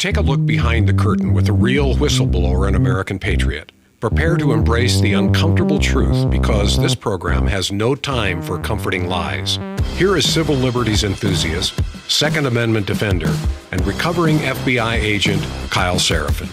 Take a look behind the curtain with a real whistleblower and American patriot. Prepare to embrace the uncomfortable truth because this program has no time for comforting lies. Here is civil liberties enthusiast, Second Amendment defender, and recovering FBI agent Kyle Seraphin.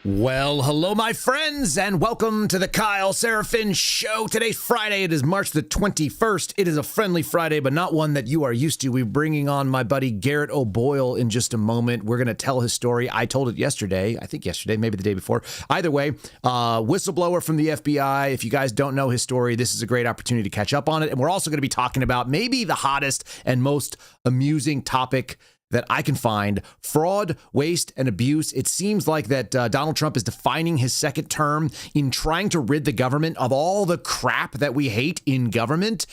Well, hello, my friends, and welcome to the Kyle Seraphin Show. Today's Friday. It is March the 21st. It is a friendly Friday, but not one that you are used to. We're bringing on my buddy Garrett O'Boyle in just a moment. We're going to tell his story. I told it yesterday. I think yesterday, maybe the day before. Either way, whistleblower from the FBI. If you guys don't know his story, this is a great opportunity to catch up on it. And we're also going to be talking about maybe the hottest and most amusing topic that I can find: fraud, waste, and abuse. It seems like that Donald Trump is defining his second term in trying to rid the government of all the crap that we hate in government.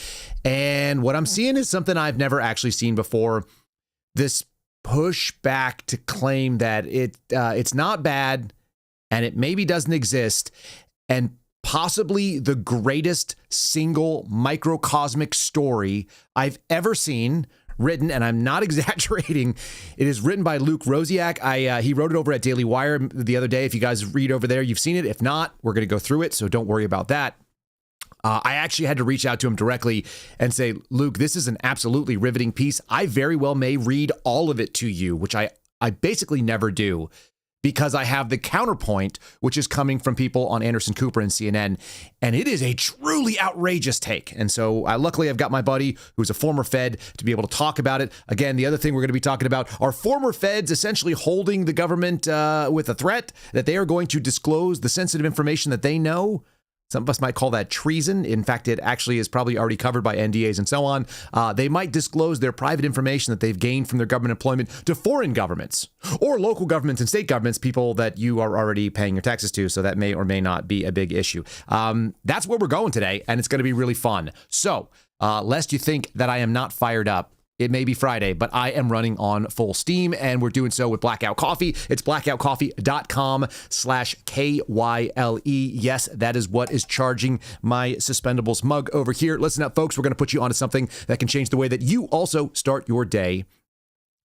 And what I'm seeing is something I've never actually seen before. This pushback to claim that it's not bad and it maybe doesn't exist, and possibly the greatest single microcosmic story I've ever seen written, and I'm not exaggerating. It is written by Luke Rosiak. He wrote it over at Daily Wire the other day. If you guys read over there, you've seen it. If not, we're going to go through it, so don't worry about that. I actually had to reach out to him directly and say, Luke, this is an absolutely riveting piece. I very well may read all of it to you, which I basically never do, because I have the counterpoint, which is coming from people on Anderson Cooper and CNN, and it is a truly outrageous take. And so luckily I've got my buddy who's a former Fed to be able to talk about it. Again, the other thing we're going to be talking about are former Feds essentially holding the government with a threat that they are going to disclose the sensitive information that they know. Some of us might call that treason. In fact, it actually is probably already covered by NDAs and so on. They might disclose their private information that they've gained from their government employment to foreign governments or local governments and state governments, people that you are already paying your taxes to. So that may or may not be a big issue. That's where we're going today, and it's going to be really fun. So lest you think that I am not fired up, it may be Friday, but I am running on full steam, and we're doing so with Blackout Coffee. It's blackoutcoffee.com/KYLE. Yes, that is what is charging my Suspendables mug over here. Listen up, folks. We're going to put you onto something that can change the way that you also start your day.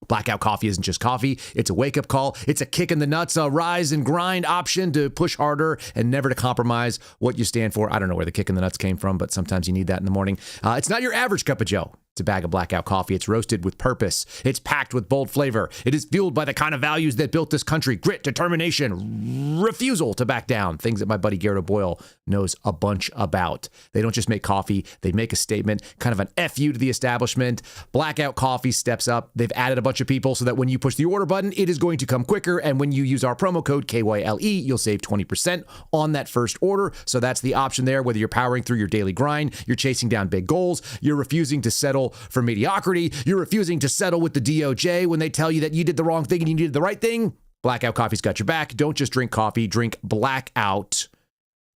Blackout Coffee isn't just coffee. It's a wake-up call. It's a kick in the nuts, a rise and grind option to push harder and never to compromise what you stand for. I don't know where the kick in the nuts came from, but sometimes you need that in the morning. It's not your average cup of joe. It's a bag of Blackout Coffee. It's roasted with purpose. It's packed with bold flavor. It is fueled by the kind of values that built this country: grit, determination, refusal to back down. Things that my buddy Garrett O'Boyle knows a bunch about. They don't just make coffee. They make a statement, kind of an FU to the establishment. Blackout Coffee steps up. They've added a bunch of people so that when you push the order button, it is going to come quicker. And when you use our promo code KYLE, you'll save 20% on that first order. So that's the option there. Whether you're powering through your daily grind, you're chasing down big goals, you're refusing to settle for mediocrity, you're refusing to settle with the DOJ when they tell you that you did the wrong thing and you did the right thing, Blackout Coffee's got your back. Don't just drink coffee, drink Blackout.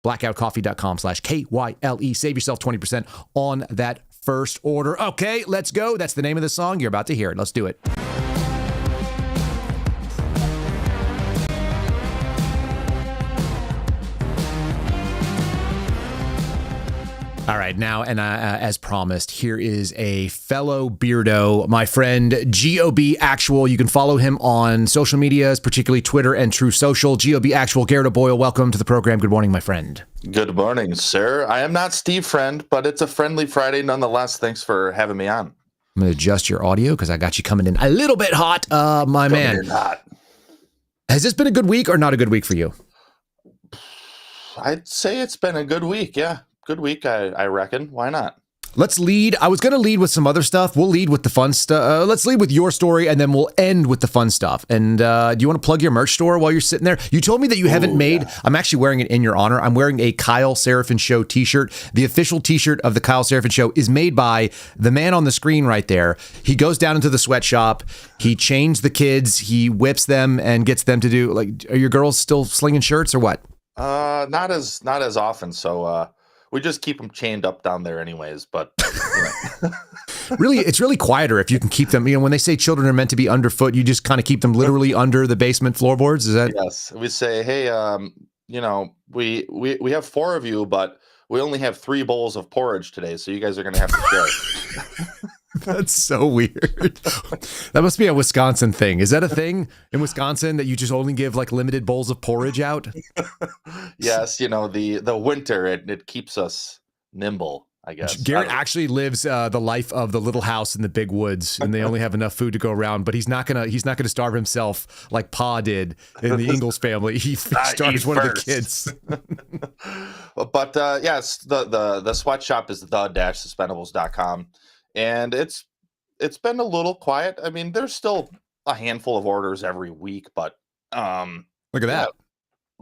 Blackoutcoffee.com/KYLE. Save yourself 20% on that first order. Okay, let's go. That's the name of the song. You're about to hear it. Let's do it. All right, now, and as promised, here is a fellow beardo, my friend GOB Actual. You can follow him on social medias, particularly Twitter and True Social. GOB Actual, Garrett O'Boyle, welcome to the program. Good morning, my friend. Good morning, sir. I am not Steve Friend, but it's a friendly Friday nonetheless. Thanks for having me on. I'm going to adjust your audio because I got you coming in a little bit hot, my man. Coming in hot. Has this been a good week or not a good week for you? I'd say it's been a good week, yeah. Good week, I reckon. Why not? Let's lead. I was going to lead with some other stuff. We'll lead with the fun stuff. Let's lead with your story, and then we'll end with the fun stuff. And do you want to plug your merch store while you're sitting there? You told me that you haven't made. Yeah. I'm actually wearing it in your honor. I'm wearing a Kyle Seraphin Show t-shirt. The official t-shirt of the Kyle Seraphin Show is made by the man on the screen right there. He goes down into the sweatshop. He chains the kids. He whips them and gets them to do, like, are your girls still slinging shirts or what? Not as often. So, we just keep them chained up down there anyways, but really, it's really quieter if you can keep them. You know, when they say children are meant to be underfoot, you just kind of keep them literally under the basement floorboards. Is that? Yes. We say, hey, we have 4 of you, but we only have 3 bowls of porridge today, so you guys are going to have to share. That's so weird. That must be a Wisconsin thing. Is that a thing in Wisconsin that you just only give like limited bowls of porridge out? Yes, the winter, it keeps us nimble, I guess. Garrett actually lives the life of the little house in the big woods, and they only have enough food to go around. But he's not gonna starve himself like Pa did in the Ingalls family. He starves one of the kids. But yes, the sweatshop is the-suspendables.com, and it's been a little quiet. I mean, there's still a handful of orders every week, but look at that.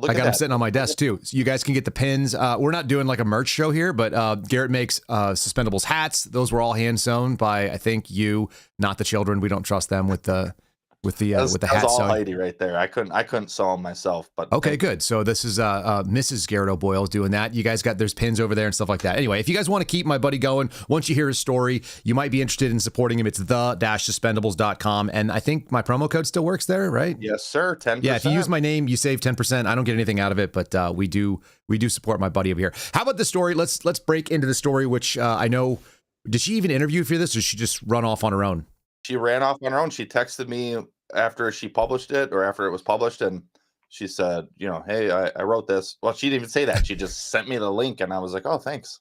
I got them sitting on my desk too. So you guys can get the pins. We're not doing like a merch show here, but Garrett makes Suspendables hats. Those were all hand sewn by, I think, you, not the children. We don't trust them with the hat all sewing. Heidi right there. I couldn't sew them myself, but okay, good. So this is Mrs. Garrett O'Boyle doing that. You guys there's pins over there and stuff like that. Anyway, if you guys want to keep my buddy going, once you hear his story, you might be interested in supporting him. It's the-suspendables.com, and I think my promo code still works there, right? Yes, sir. 10%. Yeah, if you use my name, you save 10%. I don't get anything out of it, but we do support my buddy over here. How about the story? Let's break into the story, which I know. Did she even interview for this, or did she just run off on her own? She ran off on her own. She texted me after she published it, or after it was published, and she said, hey, I wrote this. Well, she didn't even say that. She just sent me the link, and I was like, oh, thanks.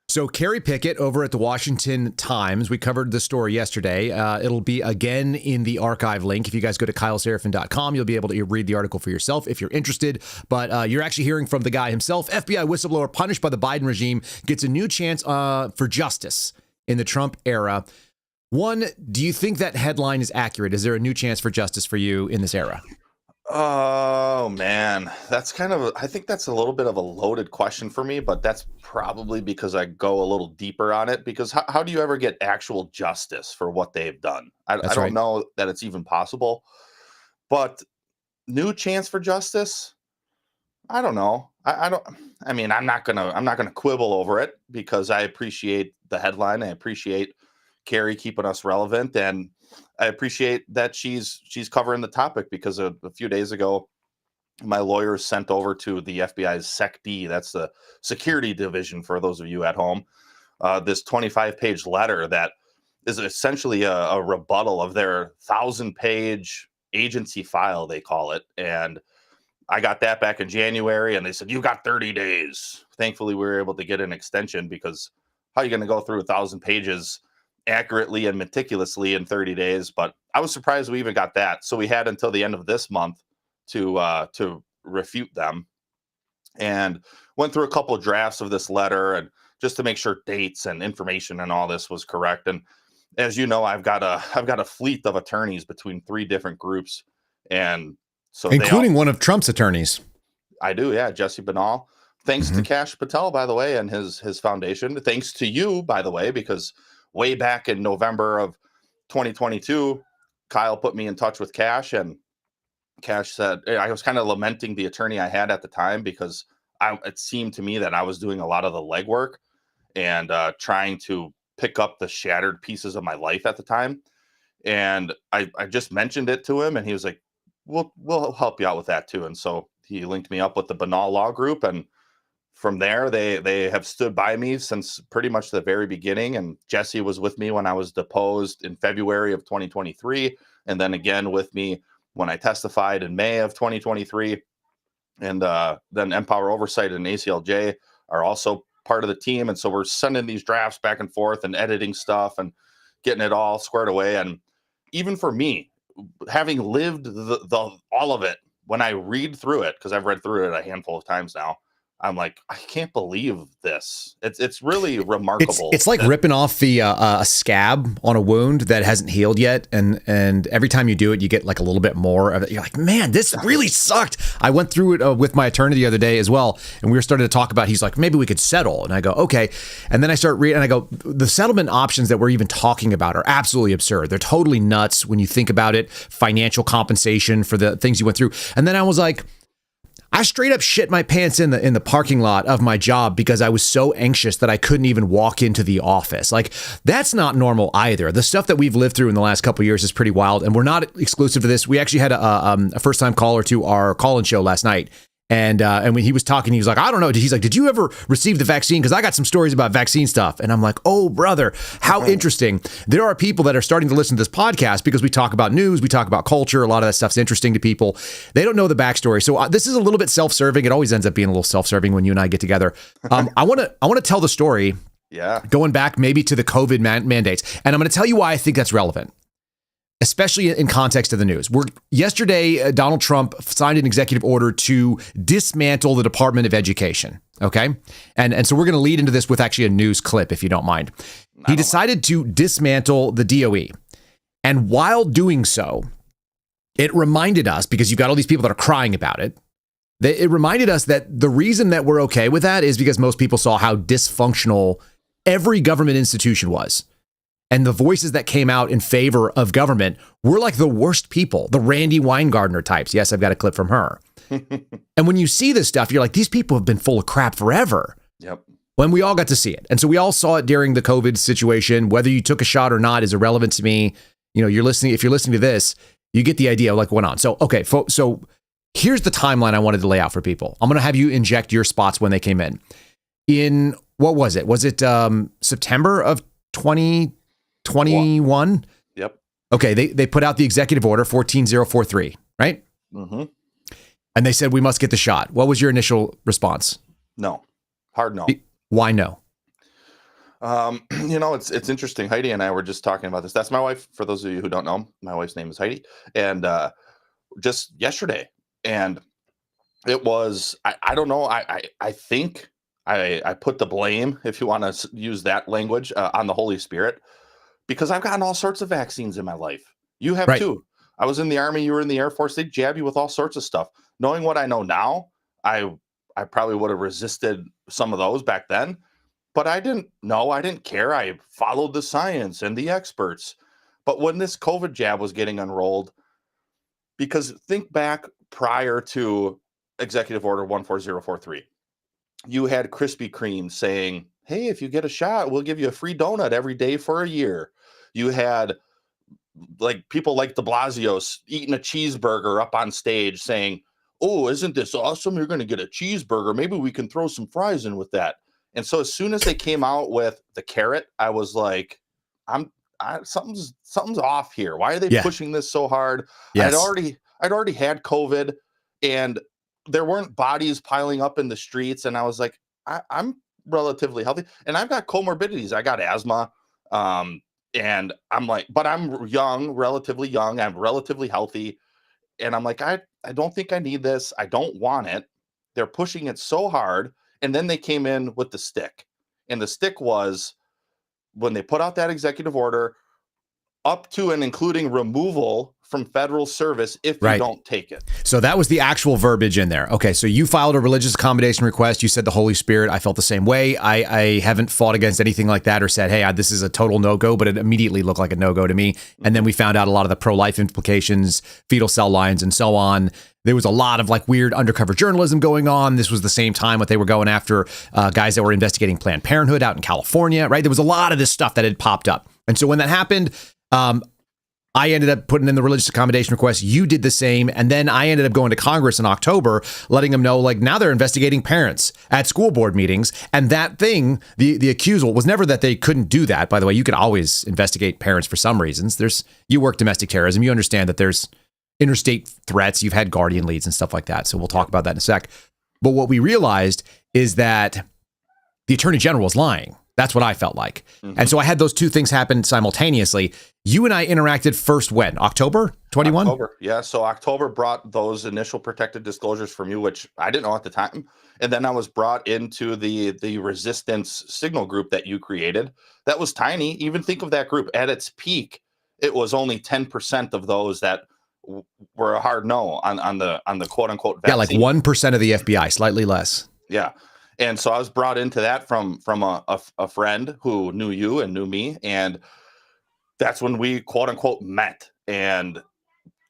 So Carrie Pickett over at the Washington Times, we covered the story yesterday. It'll be again in the archive link. If you guys go to kyleseraphin.com, you'll be able to read the article for yourself if you're interested. But you're actually hearing from the guy himself. FBI whistleblower punished by the Biden regime gets a new chance for justice in the Trump era. One, do you think that headline is accurate? Is there a new chance for justice for you in this era? Oh, man, I think that's a little bit of a loaded question for me, but that's probably because I go a little deeper on it, because how do you ever get actual justice for what they've done? I don't know that it's even possible, but new chance for justice? I don't know. I'm not gonna quibble over it, because I appreciate the headline. I appreciate Carrie keeping us relevant, and I appreciate that she's covering the topic, because a few days ago, my lawyers sent over to the FBI's SecD, that's the security division for those of you at home, this 25-page letter that is essentially a rebuttal of their 1,000-page agency file, they call it. And I got that back in January, and they said, you got 30 days. Thankfully, we were able to get an extension, because how are you going to go through 1,000 pages accurately and meticulously in 30 days? But I was surprised we even got that. So we had until the end of this month to refute them, and went through a couple of drafts of this letter, and just to make sure dates and information and all this was correct. And as you know, I've got a fleet of attorneys between 3 different groups, and so including one of Trump's attorneys. I do, yeah, Jesse Banal. Thanks to Kash Patel, by the way, and his foundation. Thanks to you, by the way, because way back in November of 2022, Kyle put me in touch with Kash, and Kash said, I was kind of lamenting the attorney I had at the time, because it seemed to me that I was doing a lot of the legwork and trying to pick up the shattered pieces of my life at the time. And I just mentioned it to him, and he was like, we'll help you out with that too. And so he linked me up with the Banal Law Group, and from there, they have stood by me since pretty much the very beginning. And Jesse was with me when I was deposed in February of 2023, and then again with me when I testified in May of 2023. And then Empower Oversight and ACLJ are also part of the team. And so we're sending these drafts back and forth and editing stuff and getting it all squared away. And even for me, having lived all of it, when I read through it, because I've read through it a handful of times now, I'm like, I can't believe this. It's really remarkable. It's like ripping off the a scab on a wound that hasn't healed yet, and every time you do it, you get like a little bit more of it. You're like, man, this really sucked. I went through it with my attorney the other day as well, and we were starting to talk about. He's like, maybe we could settle, and I go, okay. And then I start reading, and I go, the settlement options that we're even talking about are absolutely absurd. They're totally nuts when you think about it. Financial compensation for the things you went through, and then I was like, I straight up shit my pants in the parking lot of my job because I was so anxious that I couldn't even walk into the office. Like, that's not normal either. The stuff that we've lived through in the last couple of years is pretty wild, and we're not exclusive to this. We actually had a first-time caller to our call-in show last night, And when he was talking, he was like, I don't know. He's like, did you ever receive the vaccine? Because I got some stories about vaccine stuff. And I'm like, oh, brother, how interesting. There are people that are starting to listen to this podcast because we talk about news, we talk about culture. A lot of that stuff's interesting to people. They don't know the backstory. So this is a little bit self-serving. It always ends up being a little self-serving when you and I get together. I want to tell the story. Yeah. Going back maybe to the COVID mandates. And I'm going to tell you why I think that's relevant, especially in context of the news. Yesterday, Donald Trump signed an executive order to dismantle the Department of Education. Okay. And so we're going to lead into this with actually a news clip, if you don't mind. He decided to dismantle the DOE. And while doing so, it reminded us, because you've got all these people that are crying about it, that it reminded us that the reason that we're okay with that is because most people saw how dysfunctional every government institution was. And the voices that came out in favor of government were like the worst people, the Randy Weingartner types. Yes, I've got a clip from her. And when you see this stuff, you're like, these people have been full of crap forever. Yep. When we all got to see it. And so we all saw it during the COVID situation. Whether you took a shot or not is irrelevant to me. You know, if you're listening to this, you get the idea of like what went on. So, okay, so here's the timeline I wanted to lay out for people. I'm going to have you inject your spots when they came in. In, what was it? Was it September of 2021? Yep. Okay, they put out the executive order 14043, right? Mm-hmm. And they said we must get the shot. What was your initial response? No. Hard no. Why no? It's interesting. Heidi and I were just talking about this. That's my wife. For those of you who don't know, my wife's name is Heidi. And just yesterday, and it was, I don't know. I think I put the blame, if you want to use that language, on the Holy Spirit, because I've gotten all sorts of vaccines in my life. You have too. I was in the Army. You were in the Air Force. They jab you with all sorts of stuff. Knowing what I know now, I probably would have resisted some of those back then, but I didn't know. I didn't care. I followed the science and the experts. But when this COVID jab was getting unrolled, because think back prior to Executive Order 14043, you had Krispy Kreme saying, hey, if you get a shot, we'll give you a free donut every day for a year. You had like people like de Blasio eating a cheeseburger up on stage saying, oh, isn't this awesome? You're going to get a cheeseburger. Maybe we can throw some fries in with that. And so as soon as they came out with the carrot, I was like, something's off here. Why are they pushing this so hard? Yes. I'd already had COVID, and there weren't bodies piling up in the streets. And I was like, I'm relatively healthy, and I've got comorbidities. I got asthma. And I'm like, but I'm young, relatively young. I'm relatively healthy. And I'm like, I don't think I need this. I don't want it. They're pushing it so hard. And then they came in with the stick. And the stick was, when they put out that executive order, up to and including removal from federal service if you don't take it. So that was the actual verbiage in there. Okay, so you filed a religious accommodation request. You said the Holy Spirit. I felt the same way. I haven't fought against anything like that or said, hey, this is a total no-go, but it immediately looked like a no-go to me. And then we found out a lot of the pro-life implications, fetal cell lines, and so on. There was a lot of like weird undercover journalism going on. This was the same time what they were going after guys that were investigating Planned Parenthood out in California, right? There was a lot of this stuff that had popped up. And so when that happened, I ended up putting in the religious accommodation request. You did the same. And then I ended up going to Congress in October, letting them know, like, now they're investigating parents at school board meetings. And that thing, the accusal was never that they couldn't do that. By the way, you can always investigate parents for some reasons. You work domestic terrorism. You understand that there's interstate threats. You've had guardian leads and stuff like that. So we'll talk about that in a sec. But what we realized is that the attorney general was lying. That's what I felt like. Mm-hmm. And so I had those two things happen simultaneously. You and I interacted first when? October 21? October, yeah. So October brought those initial protected disclosures from you, which I didn't know at the time. And then I was brought into the resistance signal group that you created. That was tiny. Even think of that group at its peak. It was only 10% of those that were a hard no on the quote unquote vaccine. Yeah, like 1% of the FBI, slightly less. Yeah. And so I was brought into that from a friend who knew you and knew me. And that's when we, quote unquote, met. And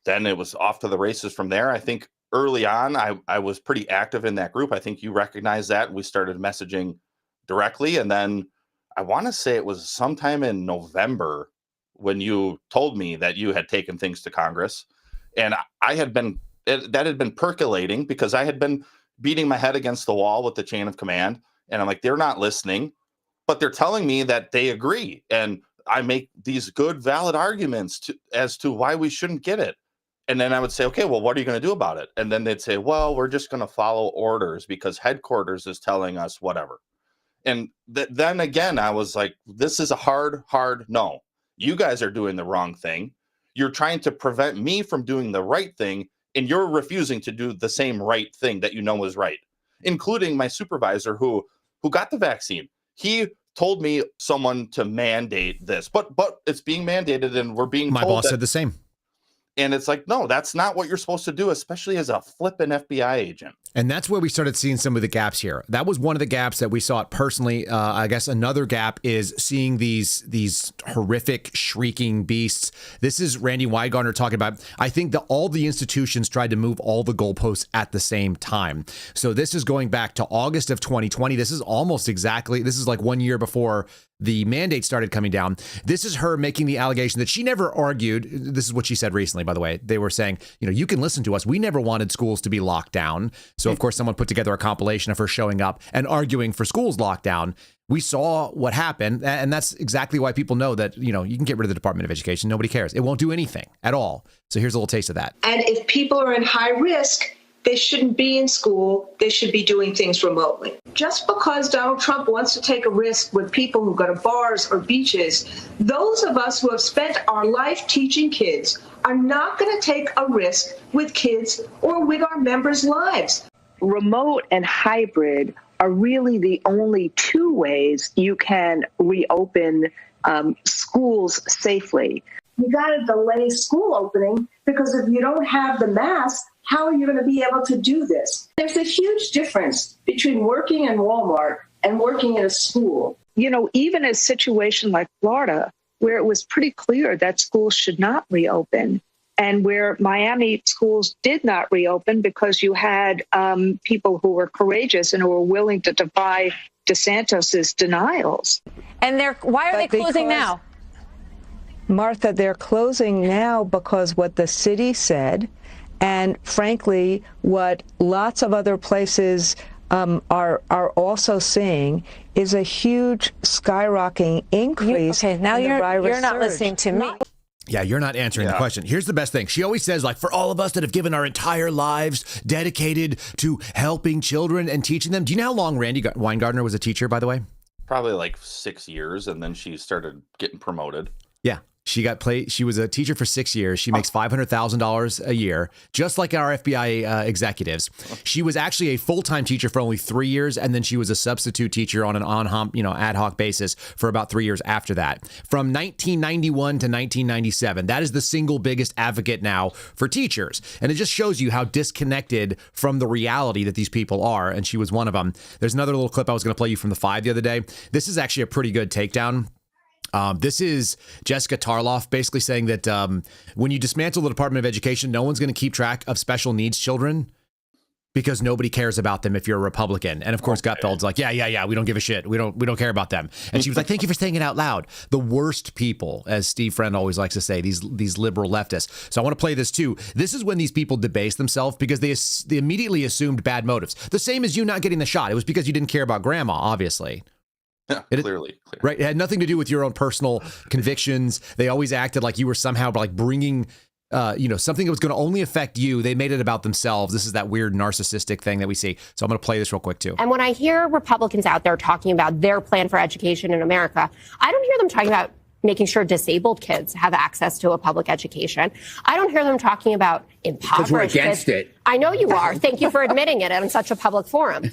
then it was off to the races from there. I think early on, I was pretty active in that group. I think you recognized that. We started messaging directly. And then I want to say it was sometime in November when you told me that you had taken things to Congress. And that had been percolating because I had been beating my head against the wall with the chain of command. And I'm like, they're not listening, but they're telling me that they agree. And I make these good, valid arguments as to why we shouldn't get it. And then I would say, okay, well, what are you going to do about it? And then they'd say, well, we're just going to follow orders because headquarters is telling us whatever. And then again, I was like, this is a hard no. You guys are doing the wrong thing. You're trying to prevent me from doing the right thing, and you're refusing to do the same right thing that you know is right, including my supervisor who got the vaccine. He told me someone to mandate this, but it's being mandated, and we're being told. My boss said the same. And it's like, no, that's not what you're supposed to do, especially as a flippin' FBI agent. And that's where we started seeing some of the gaps here. That was one of the gaps that we saw it personally. I guess another gap is seeing these horrific shrieking beasts. This is Randy Weingartner talking about, I think that all the institutions tried to move all the goalposts at the same time. So this is going back to August of 2020. This is like 1 year before the mandate started coming down. This is her making the allegation that she never argued. This is what she said recently, by the way. They were saying, you can listen to us. We never wanted schools to be locked down. So, of course, someone put together a compilation of her showing up and arguing for schools lockdown. We saw what happened. And that's exactly why people know that, you can get rid of the Department of Education. Nobody cares. It won't do anything at all. So here's a little taste of that. And if people are in high risk, they shouldn't be in school. They should be doing things remotely. Just because Donald Trump wants to take a risk with people who go to bars or beaches, those of us who have spent our life teaching kids are not going to take a risk with kids or with our members' lives. Remote and hybrid are really the only two ways you can reopen schools safely. You got to delay school opening because if you don't have the mask, how are you going to be able to do this? There's a huge difference between working in Walmart and working in a school. Even a situation like Florida, where it was pretty clear that schools should not reopen, and where Miami schools did not reopen because you had people who were courageous and who were willing to defy DeSantis's denials. And why are they closing now? Martha, they're closing now because what the city said, and frankly, what lots of other places are also seeing, is a huge skyrocketing increase. Okay, now you're not listening to me. Yeah, you're not answering the question. Here's the best thing. She always says, for all of us that have given our entire lives dedicated to helping children and teaching them. Do you know how long Randy Weingartner was a teacher, by the way? Probably 6 years, and then she started getting promoted. Yeah. She was a teacher for 6 years. She makes $500,000 a year, just like our FBI executives. She was actually a full-time teacher for only 3 years, and then she was a substitute teacher on an ad hoc basis for about 3 years after that. From 1991 to 1997, that is the single biggest advocate now for teachers. And it just shows you how disconnected from the reality that these people are, and she was one of them. There's another little clip I was going to play you from the 5 the other day. This is actually a pretty good takedown. This is Jessica Tarloff basically saying that when you dismantle the Department of Education, no one's going to keep track of special needs children because nobody cares about them if you're a Republican. And of course, Gutfeld's like, yeah, we don't give a shit. We don't care about them. And she was like, thank you for saying it out loud. The worst people, as Steve Friend always likes to say, these liberal leftists. So I want to play this too. This is when these people debase themselves because they immediately assumed bad motives. The same as you not getting the shot. It was because you didn't care about grandma, obviously. Yeah, clearly. Right. It had nothing to do with your own personal convictions. They always acted like you were somehow bringing, something that was going to only affect you. They made it about themselves. This is that weird narcissistic thing that we see. So I'm going to play this real quick, too. And when I hear Republicans out there talking about their plan for education in America, I don't hear them talking about making sure disabled kids have access to a public education. I don't hear them talking about impoverished kids. We're against it. I know you are. Thank you for admitting it on such a public forum.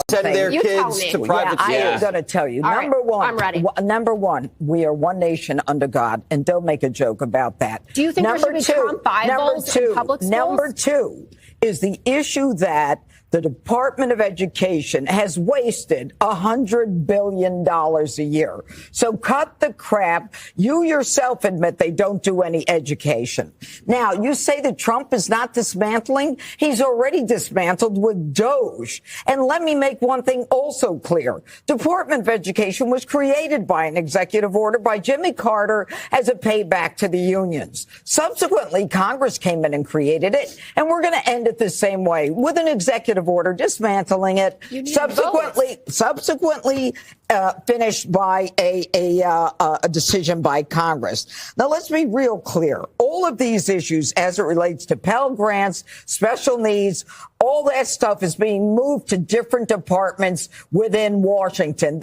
Send their kids to private schools. I am going to tell you. All number right, one, I'm ready. Number one, we are one nation under God, and don't make a joke about that. Do you think there should be Trump Bibles in public schools? Number two is the issue that the Department of Education has wasted $100 billion a year. So cut the crap. You yourself admit they don't do any education. Now, you say that Trump is not dismantling. He's already dismantled with Doge. And let me make one thing also clear. Department of Education was created by an executive order by Jimmy Carter as a payback to the unions. Subsequently, Congress came in and created it, and we're going to end did it the same way with an executive order dismantling it, subsequently finished by a decision by Congress. Now, let's be real clear. All of these issues, as it relates to Pell Grants, special needs, all that stuff is being moved to different departments within Washington.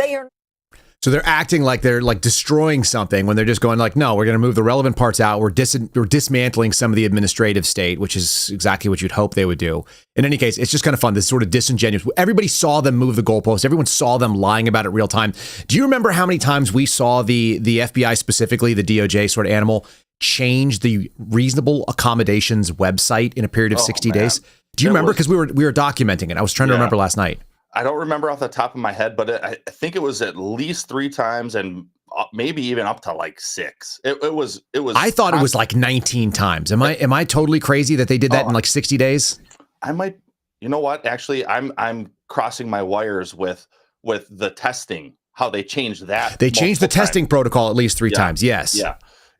So they're acting like they're like destroying something when they're just going like, no, we're going to move the relevant parts out. We're dismantling some of the administrative state, which is exactly what you'd hope they would do. In any case, it's just kind of fun. This sort of disingenuous. Everybody saw them move the goalposts. Everyone saw them lying about it real time. Do you remember how many times we saw the FBI, specifically the DOJ sort of animal, change the reasonable accommodations website in a period of 60 days? Do you remember? Because we were documenting it. I was trying to remember last night. I don't remember off the top of my head, but I think it was at least 3 times and maybe even up to like 6. It was. I thought it was like 19 times. Am I totally crazy that they did that in like 60 days? I might. You know what? Actually, I'm crossing my wires with the testing. How they changed that. They changed the testing protocol at least 3 times. Yes. Yeah.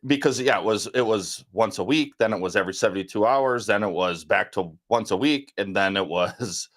Because it was once a week. Then it was every 72 hours. Then it was back to once a week, and then it was.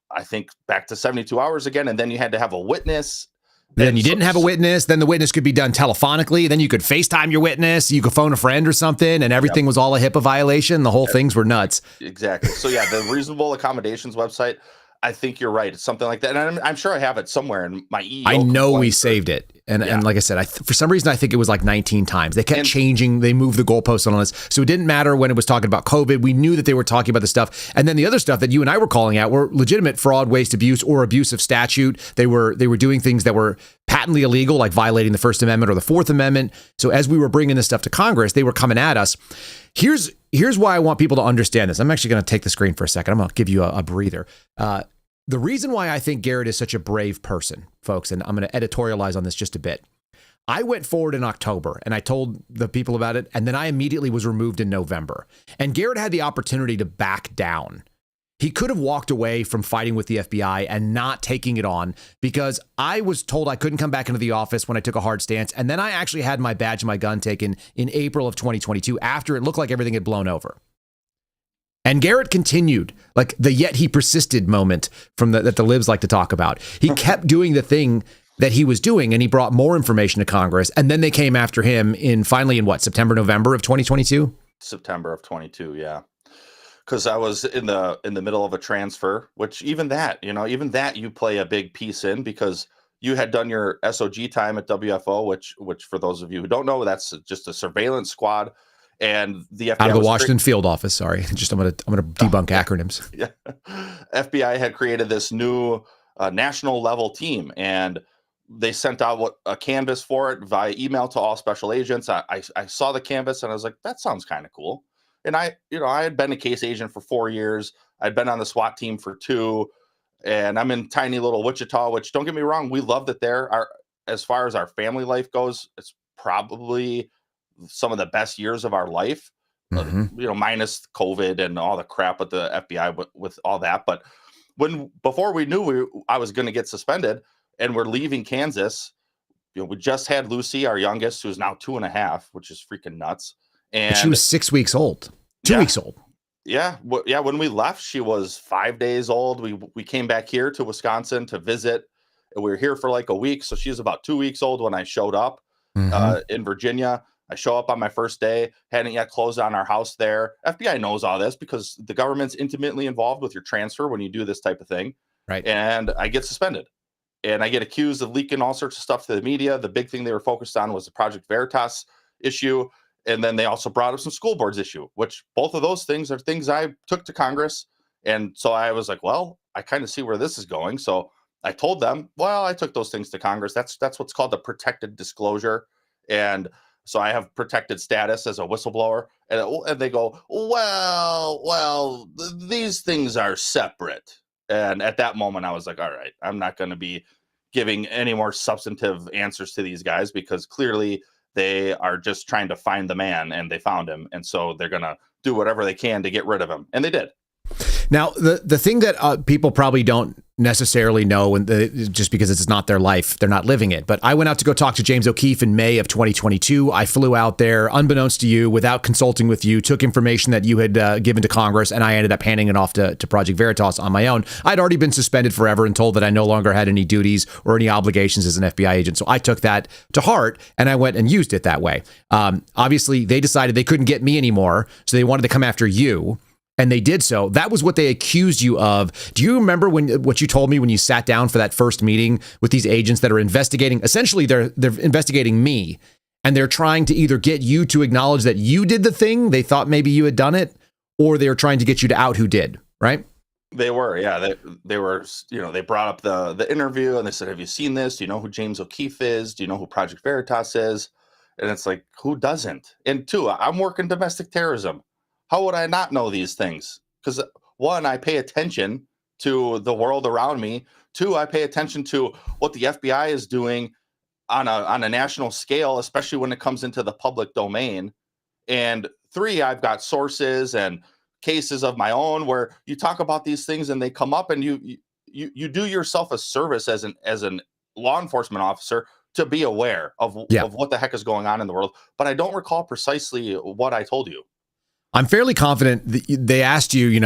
I think back to 72 hours again, and then you had to have a witness. Then you didn't have a witness. Then the witness could be done telephonically. Then you could FaceTime your witness. You could phone a friend or something, and everything was all a HIPAA violation. The whole things were nuts. Exactly. So yeah, the reasonable accommodations website. I think you're right. It's something like that, and I'm sure I have it somewhere in my EEO. I know we saved it, and like I said, for some reason I think it was like 19 times. They kept changing. They moved the goalposts on us, so it didn't matter when it was talking about COVID. We knew that they were talking about the stuff, and then the other stuff that you and I were calling out were legitimate fraud, waste, abuse, or abuse of statute. They were doing things that were patently illegal, like violating the First Amendment or the Fourth Amendment. So as we were bringing this stuff to Congress, they were coming at us. Here's why I want people to understand this. I'm actually going to take the screen for a second. I'm going to give you a breather. The reason why I think Garrett is such a brave person, folks, and I'm going to editorialize on this just a bit. I went forward in October and I told the people about it, and then I immediately was removed in November. And Garrett had the opportunity to back down. He could have walked away from fighting with the FBI and not taking it on, because I was told I couldn't come back into the office when I took a hard stance. And then I actually had my badge and my gun taken in April of 2022 after it looked like everything had blown over. And Garrett continued, like the yet he persisted moment that the libs like to talk about. He kept doing the thing that he was doing, and he brought more information to Congress. And then they came after him finally in September, November of 2022? September of 22, yeah. Because I was in the middle of a transfer, which even that you play a big piece in, because you had done your SOG time at WFO, which for those of you who don't know, that's just a surveillance squad. And the FBI out of the Washington field office. Sorry, I'm gonna debunk acronyms. Yeah, FBI had created this new national level team, and they sent out a canvas for it via email to all special agents. I saw the canvas and I was like, that sounds kind of cool. And I had been a case agent for 4 years. I'd been on the SWAT team for 2, and I'm in tiny little Wichita. Which, don't get me wrong, we loved it there. As far as our family life goes, it's probably some of the best years of our life, minus COVID and all the crap with the FBI with all that. But before we knew I was going to get suspended and we're leaving Kansas, we just had Lucy, our youngest, who's now 2.5, which is freaking nuts. And but she was 6 weeks old, 2 weeks old. Yeah. Yeah. When we left, she was 5 days old. We came back here to Wisconsin to visit, and we were here for like a week. So she was about 2 weeks old when I showed up in Virginia. I show up on my first day, hadn't yet closed on our house there. FBI knows all this because the government's intimately involved with your transfer when you do this type of thing. Right. And I get suspended, and I get accused of leaking all sorts of stuff to the media. The big thing they were focused on was the Project Veritas issue. And then they also brought up some school boards issue, which both of those things are things I took to Congress. And so I was like, well, I kind of see where this is going. So I told them, well, I took those things to Congress. That's what's called the protected disclosure. And so I have protected status as a whistleblower, and they go, well, these things are separate. And at that moment, I was like, all right, I'm not going to be giving any more substantive answers to these guys, because clearly they are just trying to find the man, and they found him. And so they're going to do whatever they can to get rid of him. And they did. Now, the thing that people probably don't necessarily know, and just because it's not their life, they're not living it. But I went out to go talk to James O'Keefe in May of 2022. I flew out there unbeknownst to you, without consulting with you, took information that you had given to Congress, and I ended up handing it off to Project Veritas on my own. I'd already been suspended forever and told that I no longer had any duties or any obligations as an FBI agent. So I took that to heart and I went and used it that way. Obviously, they decided they couldn't get me anymore, so they wanted to come after you. And they did so. That was what they accused you of. Do you remember what you told me when you sat down for that first meeting with these agents that are investigating? Essentially, they're investigating me, and they're trying to either get you to acknowledge that you did the thing, they thought maybe you had done it, or they were trying to get you to out who did, right? They were, yeah. They were, they brought up the interview and they said, have you seen this? Do you know who James O'Keefe is? Do you know who Project Veritas is? And it's like, who doesn't? And two, I'm working domestic terrorism. How would I not know these things? Because one, I pay attention to the world around me. Two, I pay attention to what the FBI is doing on a national scale, especially when it comes into the public domain. And three, I've got sources and cases of my own where you talk about these things and they come up, and you do yourself a service as an law enforcement officer to be aware of what the heck is going on in the world. But I don't recall precisely what I told you. I'm fairly confident they asked you, do you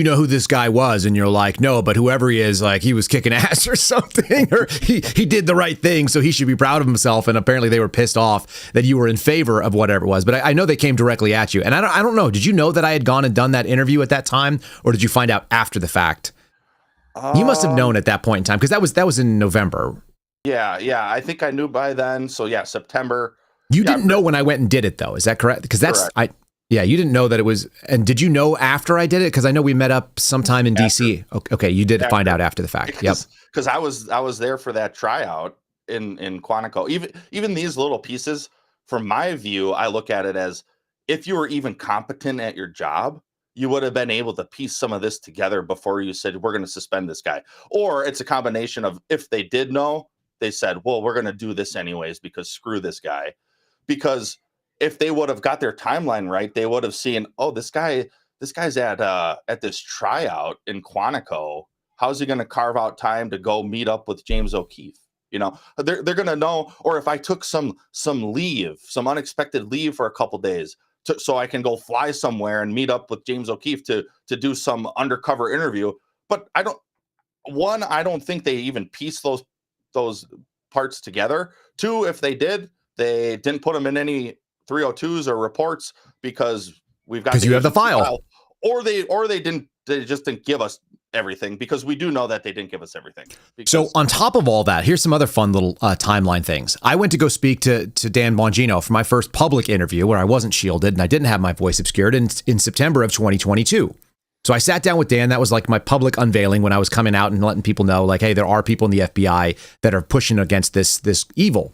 know who this guy was? And you're like, no, but whoever he is, like, he was kicking ass or something, or he did the right thing, so he should be proud of himself. And apparently they were pissed off that you were in favor of whatever it was. But I know they came directly at you. And I don't know, did you know that I had gone and done that interview at that time, or did you find out after the fact? You must have known at that point in time, because that was in November. Yeah. I think I knew by then. So yeah, September. You didn't know when I went and did it, though. Is that correct? Because correct. You didn't know that it was. And did you know after I did it? Because I know we met up sometime in DC. Okay, you did find out after the fact. Because I was there for that tryout in Quantico. Even these little pieces, from my view, I look at it as, if you were even competent at your job, you would have been able to piece some of this together before you said, we're going to suspend this guy. Or it's a combination of, if they did know, they said, well, we're going to do this anyways because screw this guy. Because if they would have got their timeline right, they would have seen, oh, this guy's at this tryout in Quantico. How's he going to carve out time to go meet up with James O'Keefe? They're going to know. Or if I took some leave, some unexpected leave for a couple days, so I can go fly somewhere and meet up with James O'Keefe to do some undercover interview. But I don't think they even piece those parts together. Two, if they did, they didn't put them in any 302s or reports because you have the file. Or they just didn't give us everything, because we do know that they didn't give us everything. So on top of all that, here's some other fun little timeline things. I went to go speak to Dan Bongino for my first public interview where I wasn't shielded and I didn't have my voice obscured in September of 2022. So I sat down with Dan. That was like my public unveiling when I was coming out and letting people know, like, hey, there are people in the FBI that are pushing against this evil.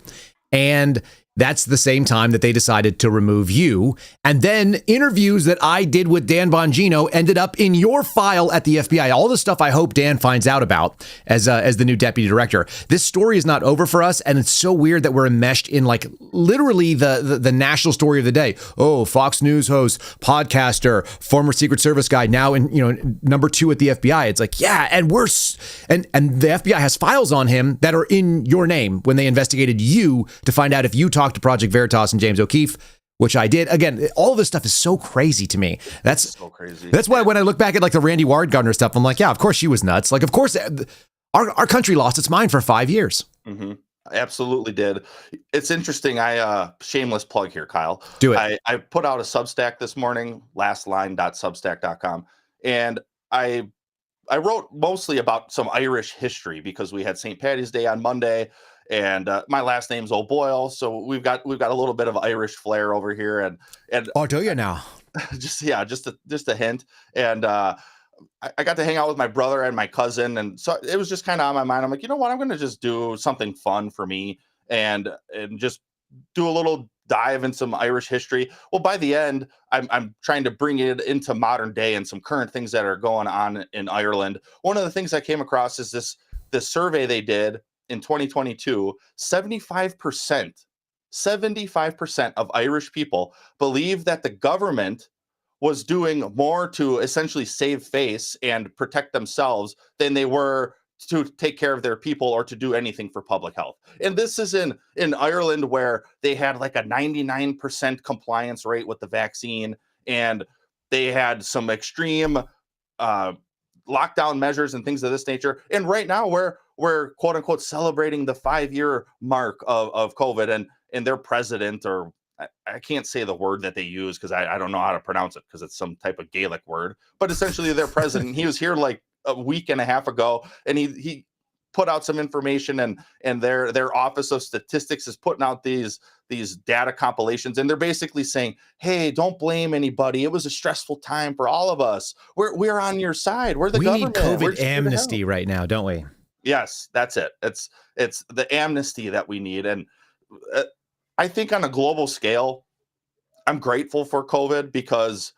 And that's the same time that they decided to remove you. And then interviews that I did with Dan Bongino ended up in your file at the FBI. All the stuff I hope Dan finds out about as the new deputy director. This story is not over for us. And it's so weird that we're enmeshed in, like, literally the national story of the day. Oh, Fox News host, podcaster, former Secret Service guy, now in, number 2 at the FBI. It's like, yeah, and and the FBI has files on him that are in your name when they investigated you to find out if you talked to Project Veritas and James O'Keefe, which I did. Again, all of this stuff is so crazy to me. That's so crazy. That's why when I look back at, like, the Randy Wardgardner stuff, I'm like, yeah, of course she was nuts. Like, of course our country lost its mind for 5 years. Mm-hmm. Absolutely did. It's interesting. Shameless plug here, Kyle. Do it. I put out a Substack this morning, lastline.substack.com, and I wrote mostly about some Irish history because we had St. Paddy's Day on Monday. And my last name's O'Boyle, so we've got a little bit of Irish flair over here, and oh, do you now? just a hint. And I got to hang out with my brother and my cousin, and so it was just kind of on my mind. I'm like, you know what? I'm going to just do something fun for me, and just do a little dive in some Irish history. Well, by the end, I'm trying to bring it into modern day and some current things that are going on in Ireland. One of the things I came across is this survey they did in 2022. 75% of Irish people believe that the government was doing more to essentially save face and protect themselves than they were to take care of their people or to do anything for public health. And this is in Ireland, where they had like a 99% compliance rate with the vaccine, and they had some extreme lockdown measures and things of this nature. And right now we're quote unquote celebrating the 5-year mark of COVID, and their president, or I can't say the word that they use because I don't know how to pronounce it because it's some type of Gaelic word, but essentially their president, he was here like a week and a half ago, and he put out some information, and their Office of Statistics is putting out these data compilations, and they're basically saying, hey, don't blame anybody. It was a stressful time for all of us. We're on your side. We're the government. We need COVID amnesty right now, don't we? Yes, that's it. It's the amnesty that we need. And I think on a global scale, I'm grateful for COVID because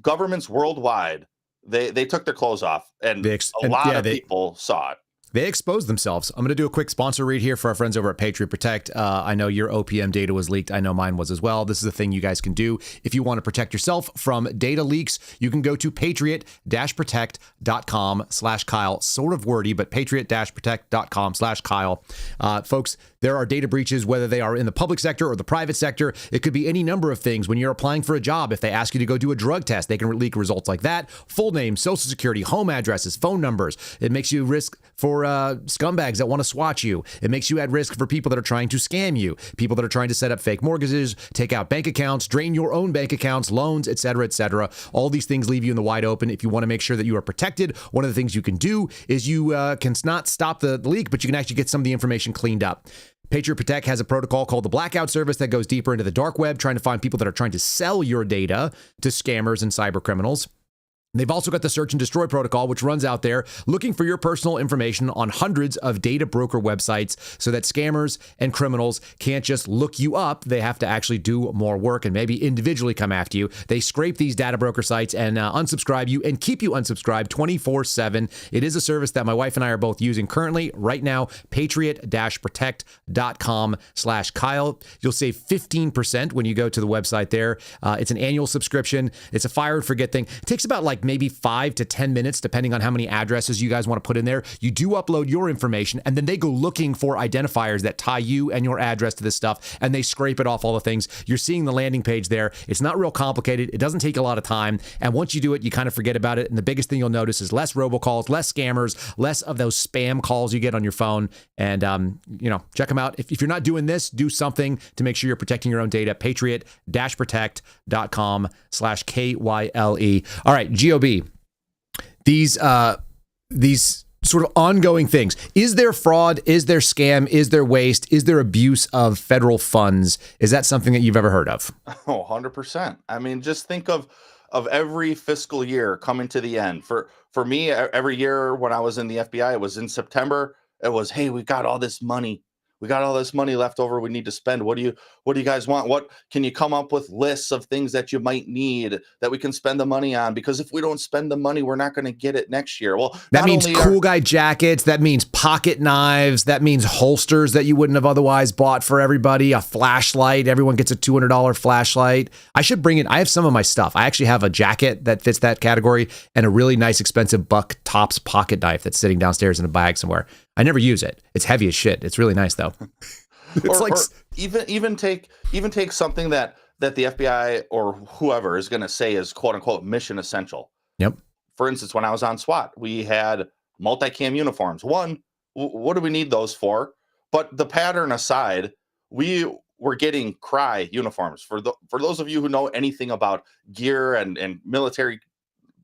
governments worldwide, they took their clothes off, and a lot of people saw it. They exposed themselves. I'm going to do a quick sponsor read here for our friends over at Patriot Protect. I know your OPM data was leaked. I know mine was as well. This is a thing you guys can do. If you want to protect yourself from data leaks, you can go to patriot-protect.com/Kyle. Sort of wordy, but patriot-protect.com/Kyle. Folks, there are data breaches, whether they are in the public sector or the private sector. It could be any number of things. When you're applying for a job, if they ask you to go do a drug test, they can leak results like that. Full name, social security, home addresses, phone numbers. It makes you risk for scumbags that want to swat you. It makes you at risk for people that are trying to scam you, people that are trying to set up fake mortgages, take out bank accounts, drain your own bank accounts, loans, et cetera, et cetera. All these things leave you in the wide open. If you want to make sure that you are protected, one of the things you can do is you can not stop the leak, but you can actually get some of the information cleaned up. Patriot Protect has a protocol called the Blackout service that goes deeper into the dark web, trying to find people that are trying to sell your data to scammers and cyber criminals. They've also got the search and destroy protocol, which runs out there looking for your personal information on hundreds of data broker websites so that scammers and criminals can't just look you up. They have to actually do more work and maybe individually come after you. They scrape these data broker sites and unsubscribe you and keep you unsubscribed 24/7. It is a service that my wife and I are both using currently right now, patriot-protect.com/Kyle. You'll save 15% when you go to the website there. It's an annual subscription. It's a fire and forget thing. It takes about maybe 5 to 10 minutes, depending on how many addresses you guys want to put in there. You do upload your information, and then they go looking for identifiers that tie you and your address to this stuff, and they scrape it off all the things. You're seeing the landing page there. It's not real complicated. It doesn't take a lot of time, and once you do it, you kind of forget about it, and the biggest thing you'll notice is less robocalls, less scammers, less of those spam calls you get on your phone, and check them out. If you're not doing this, do something to make sure you're protecting your own data. patriot-protect.com/KYLE. All right, GOB. These sort of ongoing things. Is there fraud? Is there scam? Is there waste? Is there abuse of federal funds? Is that something that you've ever heard of? Oh, 100%. I mean, just think of every fiscal year coming to the end. For me, every year when I was in the FBI, it was in September. It was, hey, we got all this money. We got all this money left over. We need to spend. What do you guys want? What can you come up with lists of things that you might need that we can spend the money on? Because if we don't spend the money, we're not going to get it next year. Well, that means cool guy jackets. That means pocket knives. That means holsters that you wouldn't have otherwise bought for everybody. A flashlight. Everyone gets a $200 flashlight. I should bring it. I have some of my stuff. I actually have a jacket that fits that category and a really nice, expensive Buck Tops pocket knife that's sitting downstairs in a bag somewhere. I never use it. It's heavy as shit. It's really nice though. Or even take something that the FBI or whoever is going to say is quote unquote mission essential. Yep. For instance, when I was on SWAT, we had multicam uniforms. One, what do we need those for? But the pattern aside, we were getting CRY uniforms. For those of you who know anything about gear and military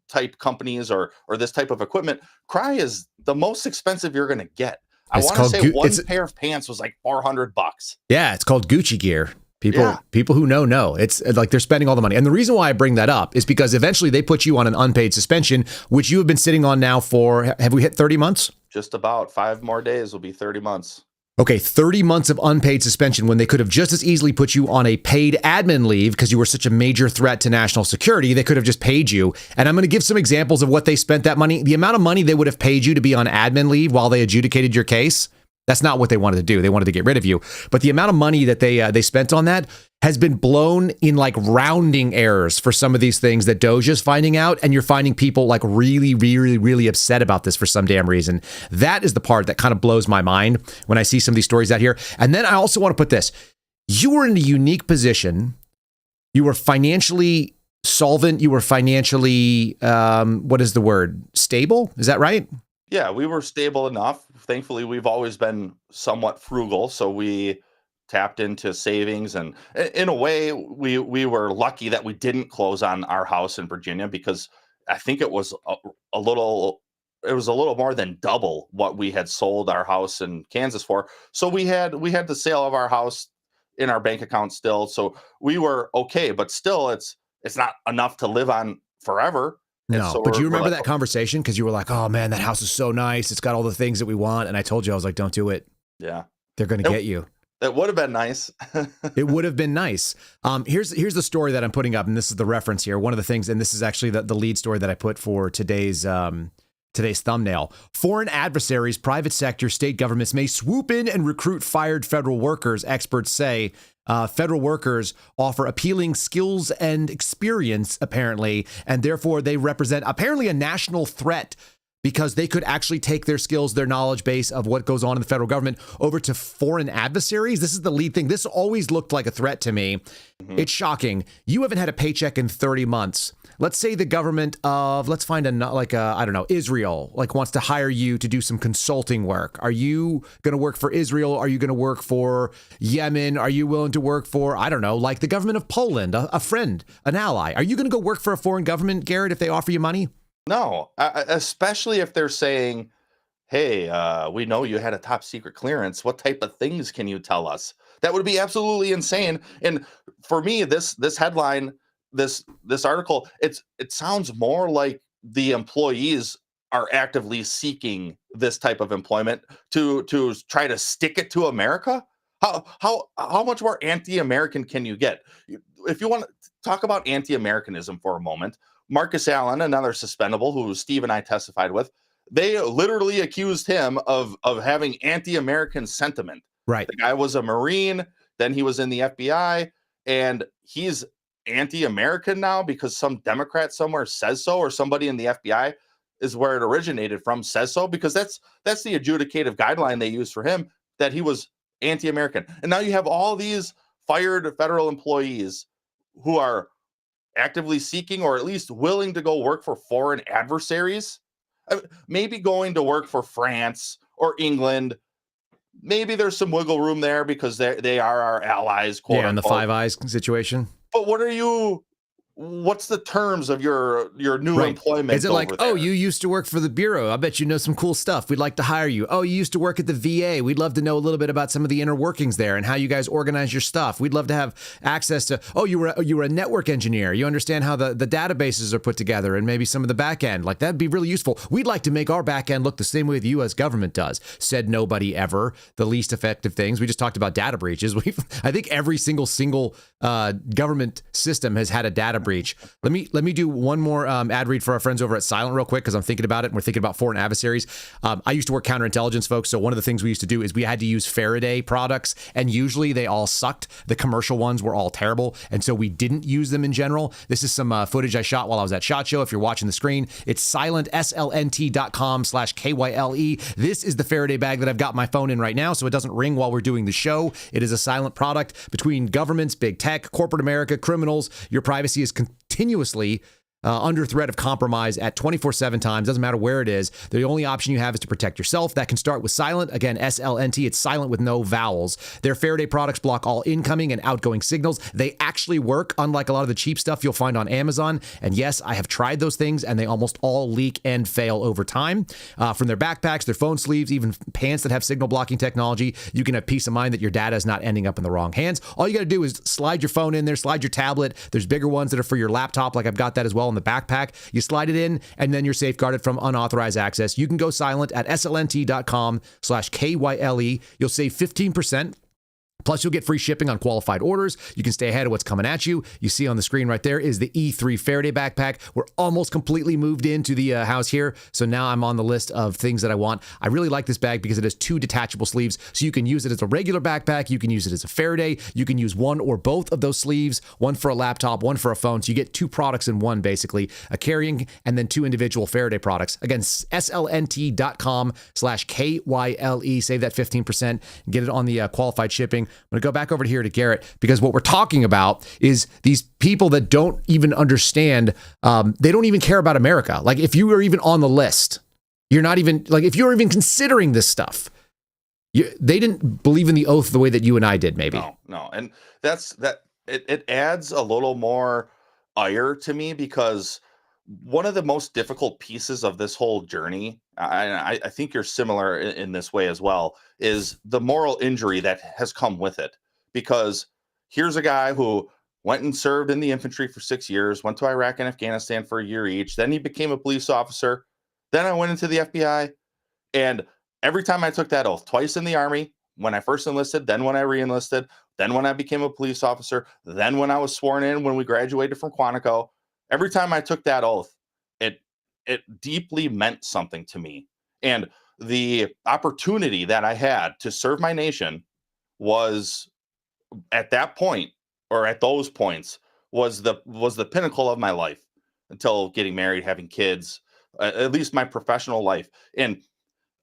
type companies or this type of equipment, CRY is the most expensive you're going to get. I want to say one pair of pants was like $400. Yeah, it's called Gucci gear. People who know. It's like they're spending all the money. And the reason why I bring that up is because eventually they put you on an unpaid suspension, which you have been sitting on now for, have we hit 30 months? Just about 5 more days will be 30 months. Okay, 30 months of unpaid suspension when they could have just as easily put you on a paid admin leave because you were such a major threat to national security. They could have just paid you. And I'm going to give some examples of what they spent that money. The amount of money they would have paid you to be on admin leave while they adjudicated your case, That's not what they wanted to do. They wanted to get rid of you. But the amount of money that they spent on that has been blown in like rounding errors for some of these things that Doge is finding out. And you're finding people like really, really, really upset about this for some damn reason. That is the part that kind of blows my mind when I see some of these stories out here. And then I also want to put this. You were in a unique position. You were financially solvent. You were financially, what is the word? Stable? Is that right? Yeah, we were stable enough. Thankfully, we've always been somewhat frugal, so we tapped into savings, and in a way, we were lucky that we didn't close on our house in Virginia, because I think it was a little more than double what we had sold our house in Kansas for. So we had the sale of our house in our bank account still, so we were okay. But still, it's not enough to live on forever. No, so but do you remember that conversation? Because you were like, oh man, that house is so nice. It's got all the things that we want. And I told you, I was like, don't do it. Yeah. They're going to get you. It would have been nice. It would have been nice. Here's the story that I'm putting up, and this is the reference here. One of the things, and this is actually the lead story that I put for today's thumbnail. Foreign adversaries, private sector, state governments may swoop in and recruit fired federal workers, experts say. Federal workers offer appealing skills and experience, apparently, and therefore they represent apparently a national threat, because they could actually take their skills, their knowledge base of what goes on in the federal government over to foreign adversaries. This is the lead thing. This always looked like a threat to me. Mm-hmm. It's shocking. You haven't had a paycheck in 30 months. Let's say the government of, let's find Israel, wants to hire you to do some consulting work. Are you going to work for Israel? Are you going to work for Yemen? Are you willing to work for, the government of Poland, a friend, an ally? Are you going to go work for a foreign government, Garrett, if they offer you money? No, especially if they're saying, hey, we know you had a top secret clearance. What type of things can you tell us? That would be absolutely insane. And for me, this headline, this article, it sounds more like the employees are actively seeking this type of employment to try to stick it to America. How much more anti-American can you get? If you want to talk about anti-Americanism for a moment, Marcus Allen, another suspendable who Steve and I testified with, they literally accused him of having anti-American sentiment. Right. The guy was a Marine, then he was in the FBI, and he's anti-American now because some Democrat somewhere says so, or somebody in the FBI is where it originated from says so, because that's the adjudicative guideline they used for him, that he was anti-American. And now you have all these fired federal employees who are actively seeking, or at least willing to go work for foreign adversaries, maybe going to work for France or England. Maybe there's some wiggle room there because they are our allies. Quote yeah, in the unquote. Five Eyes situation. But what's the terms of your new employment? Is it like, oh, you used to work for the Bureau? I bet you know some cool stuff. We'd like to hire you. Oh, you used to work at the VA. We'd love to know a little bit about some of the inner workings there and how you guys organize your stuff. We'd love to have access to, oh, you were a network engineer. You understand how the databases are put together and maybe some of the back end. Like, that'd be really useful. We'd like to make our back end look the same way the U.S. government does. Said nobody ever. The least effective things. We just talked about data breaches. I think every single government system has had a data breach. Let me do one more ad read for our friends over at Silent real quick, because I'm thinking about it and we're thinking about foreign adversaries. I used to work counterintelligence, folks. So one of the things we used to do is we had to use Faraday products, and usually they all sucked. The commercial ones were all terrible, and so we didn't use them in general. This is some footage I shot while I was at SHOT Show. If you're watching the screen, it's silent.slnt.com/KYLE. This is the Faraday bag that I've got my phone in right now, so it doesn't ring while we're doing the show. It is a silent product. Between governments, big tech, corporate America, criminals, your privacy is continuously under threat of compromise at 24/7 times. Doesn't matter where it is. The only option you have is to protect yourself. That can start with Silent. Again, SLNT. It's silent with no vowels. Their Faraday products block all incoming and outgoing signals. They actually work, unlike a lot of the cheap stuff you'll find on Amazon. And yes, I have tried those things, and they almost all leak and fail over time. From their backpacks, their phone sleeves, even pants that have signal blocking technology, you can have peace of mind that your data is not ending up in the wrong hands. All you got to do is slide your phone in there, slide your tablet. There's bigger ones that are for your laptop, like I've got that as well in the backpack. You slide it in, and then you're safeguarded from unauthorized access. You can go silent at slnt.com/KYLE. You'll save 15%. Plus, you'll get free shipping on qualified orders. You can stay ahead of what's coming at you. You see on the screen right there is the E3 Faraday backpack. We're almost completely moved into the house here. So now I'm on the list of things that I want. I really like this bag because it has 2 detachable sleeves. So you can use it as a regular backpack. You can use it as a Faraday. You can use one or both of those sleeves, one for a laptop, one for a phone. So you get 2 products in one, basically, a carrying and then 2 individual Faraday products. Again, slnt.com/KYLE. Save that 15%. Get it on the qualified shipping. I'm going to go back over here to Garrett, because what we're talking about is these people that don't even understand, they don't even care about America. Like, if you are even on the list, you're not even, like, if you're even considering this stuff, they didn't believe in the oath the way that you and I did, maybe. No. And it adds a little more ire to me, because one of the most difficult pieces of this whole journey, I think you're similar in this way as well, is the moral injury that has come with it. Because here's a guy who went and served in the infantry for 6 years, went to Iraq and Afghanistan for a year each. Then he became a police officer. Then I went into the FBI. And every time I took that oath, twice in the Army, when I first enlisted, then when I re-enlisted, then when I became a police officer, then when I was sworn in when we graduated from Quantico, every time I took that oath, it deeply meant something to me. And the opportunity that I had to serve my nation was, at that point, or at those points, was the pinnacle of my life, until getting married, having kids, at least my professional life. And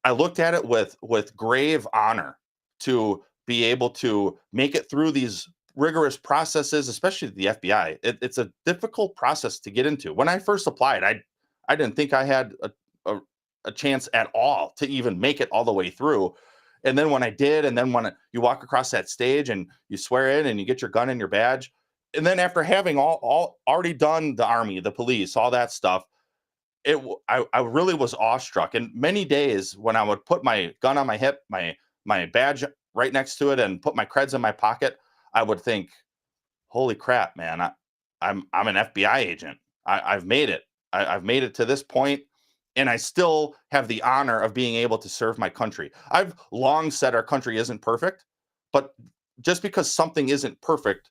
I looked at it with grave honor to be able to make it through these rigorous processes, especially the FBI. It's a difficult process to get into. When I first applied, I didn't think I had a chance at all to even make it all the way through. And then when I did, and then when you walk across that stage and you swear in and you get your gun and your badge, and then after having all already done the Army, the police, all that stuff, I really was awestruck. And many days when I would put my gun on my hip, my badge right next to it, and put my creds in my pocket, I would think, holy crap, man, I'm an FBI agent. I've made it. I've made it to this point, and I still have the honor of being able to serve my country. I've long said our country isn't perfect, but just because something isn't perfect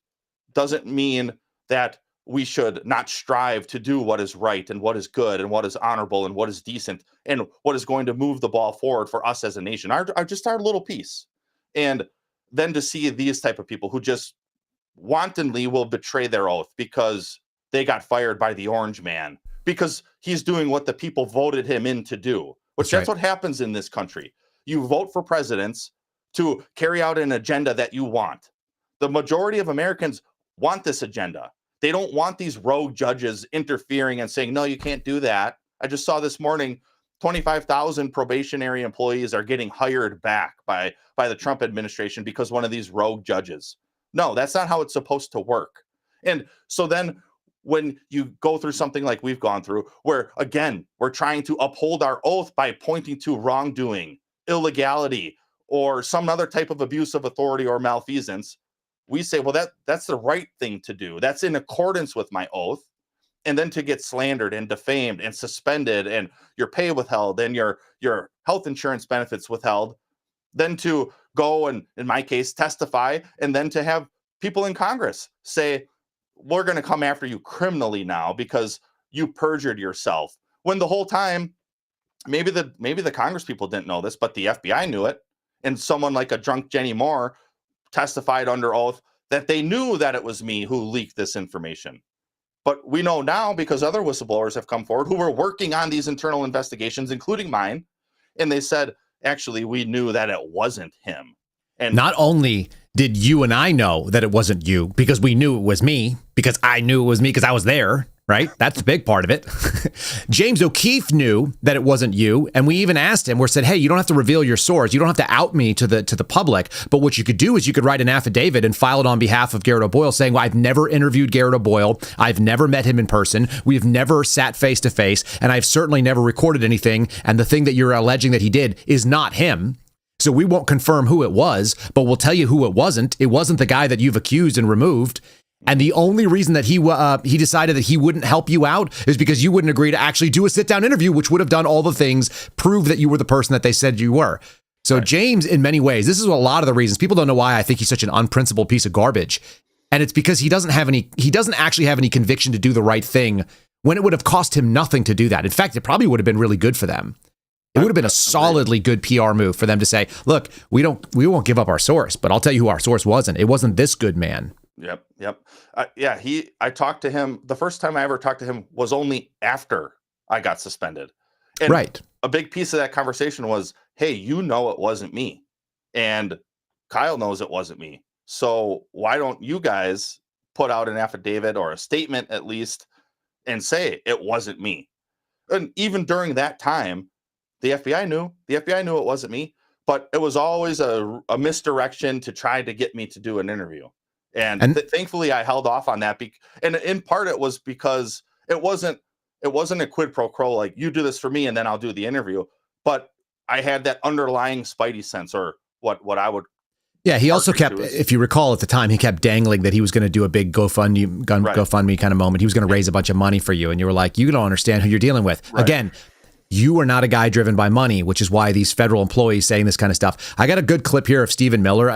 doesn't mean that we should not strive to do what is right and what is good and what is honorable and what is decent and what is going to move the ball forward for us as a nation. Just our little piece. And then to see these type of people who just wantonly will betray their oath because they got fired by the orange man, because he's doing what the people voted him in to do, which that's what happens in this country. You vote for presidents to carry out an agenda that you want. The majority of Americans want this agenda. They don't want these rogue judges interfering and saying, no, you can't do that. I just saw this morning, 25,000 probationary employees are getting hired back by the Trump administration because one of these rogue judges. No, that's not how it's supposed to work. And so then when you go through something like we've gone through, where, again, we're trying to uphold our oath by pointing to wrongdoing, illegality, or some other type of abuse of authority or malfeasance, we say, well, that's the right thing to do. That's in accordance with my oath. And then to get slandered and defamed and suspended and your pay withheld and your health insurance benefits withheld, then to go and, in my case, testify, and then to have people in Congress say, we're going to come after you criminally now because you perjured yourself. When the whole time, maybe the Congress people didn't know this, but the FBI knew it. And someone like a drunk Jenny Moore testified under oath that they knew that it was me who leaked this information. But we know now, because other whistleblowers have come forward who were working on these internal investigations, including mine, and they said, actually, we knew that it wasn't him. And not only did you and I know that it wasn't you, because we knew it was me, because I knew it was me because I was there, right? That's the big part of it. James O'Keefe knew that it wasn't you. And we even asked him, we said, hey, you don't have to reveal your source. You don't have to out me to the public. But what you could do is you could write an affidavit and file it on behalf of Garrett O'Boyle saying, well, I've never interviewed Garrett O'Boyle. I've never met him in person. We've never sat face to face. And I've certainly never recorded anything. And the thing that you're alleging that he did is not him. So we won't confirm who it was, but we'll tell you who it wasn't. It wasn't the guy that you've accused and removed. And the only reason that he decided that he wouldn't help you out is because you wouldn't agree to actually do a sit-down interview, which would have done all the things, prove that you were the person that they said you were. So James, in many ways, this is a lot of the reasons people don't know why I think he's such an unprincipled piece of garbage. And it's because he doesn't actually have any conviction to do the right thing when it would have cost him nothing to do that. In fact, it probably would have been really good for them. It would have been a solidly good PR move for them to say, look, we won't give up our source, but I'll tell you who our source wasn't. It wasn't this good man. Yep. I talked to him. The first time I ever talked to him was only after I got suspended. And right. A big piece of that conversation was, hey, you know it wasn't me. And Kyle knows it wasn't me. So why don't you guys put out an affidavit or a statement at least and say it wasn't me? And even during that time, the FBI knew. The FBI knew it wasn't me. But it was always a misdirection to try to get me to do an interview. And thankfully, I held off on that. And in part, it was because it wasn't a quid pro quo, like you do this for me and then I'll do the interview. But I had that underlying spidey sense, or what I would. Yeah, he also kept, if you recall at the time, he kept dangling that he was going to do a big GoFundMe kind of moment. He was going to raise a bunch of money for you. And you were like, you don't understand who you're dealing with. Right. Again, you are not a guy driven by money, which is why these federal employees saying this kind of stuff. I got a good clip here of Stephen Miller.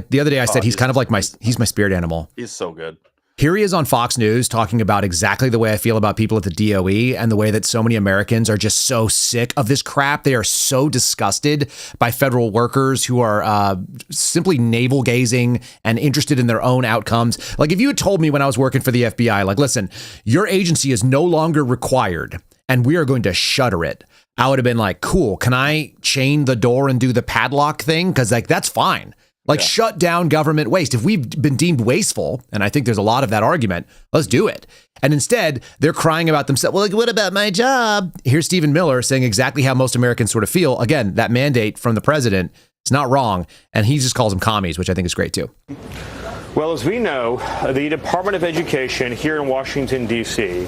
The other day I said he's kind of like he's my spirit animal. He's so good. Here he is on Fox News talking about exactly the way I feel about people at the DOE and the way that so many Americans are just so sick of this crap. They are so disgusted by federal workers who are simply navel gazing and interested in their own outcomes. Like if you had told me when I was working for the FBI, like, listen, your agency is no longer required and we are going to shutter it, I would have been like, cool, can I chain the door and do the padlock thing? Because like, that's fine. Like shut down government waste. If we've been deemed wasteful, and I think there's a lot of that argument, let's do it. And instead, they're crying about themselves. Well, like, what about my job? Here's Stephen Miller saying exactly how most Americans sort of feel. Again, that mandate from the president is not wrong. And he just calls them commies, which I think is great too. Well, as we know, the Department of Education here in Washington, D.C.,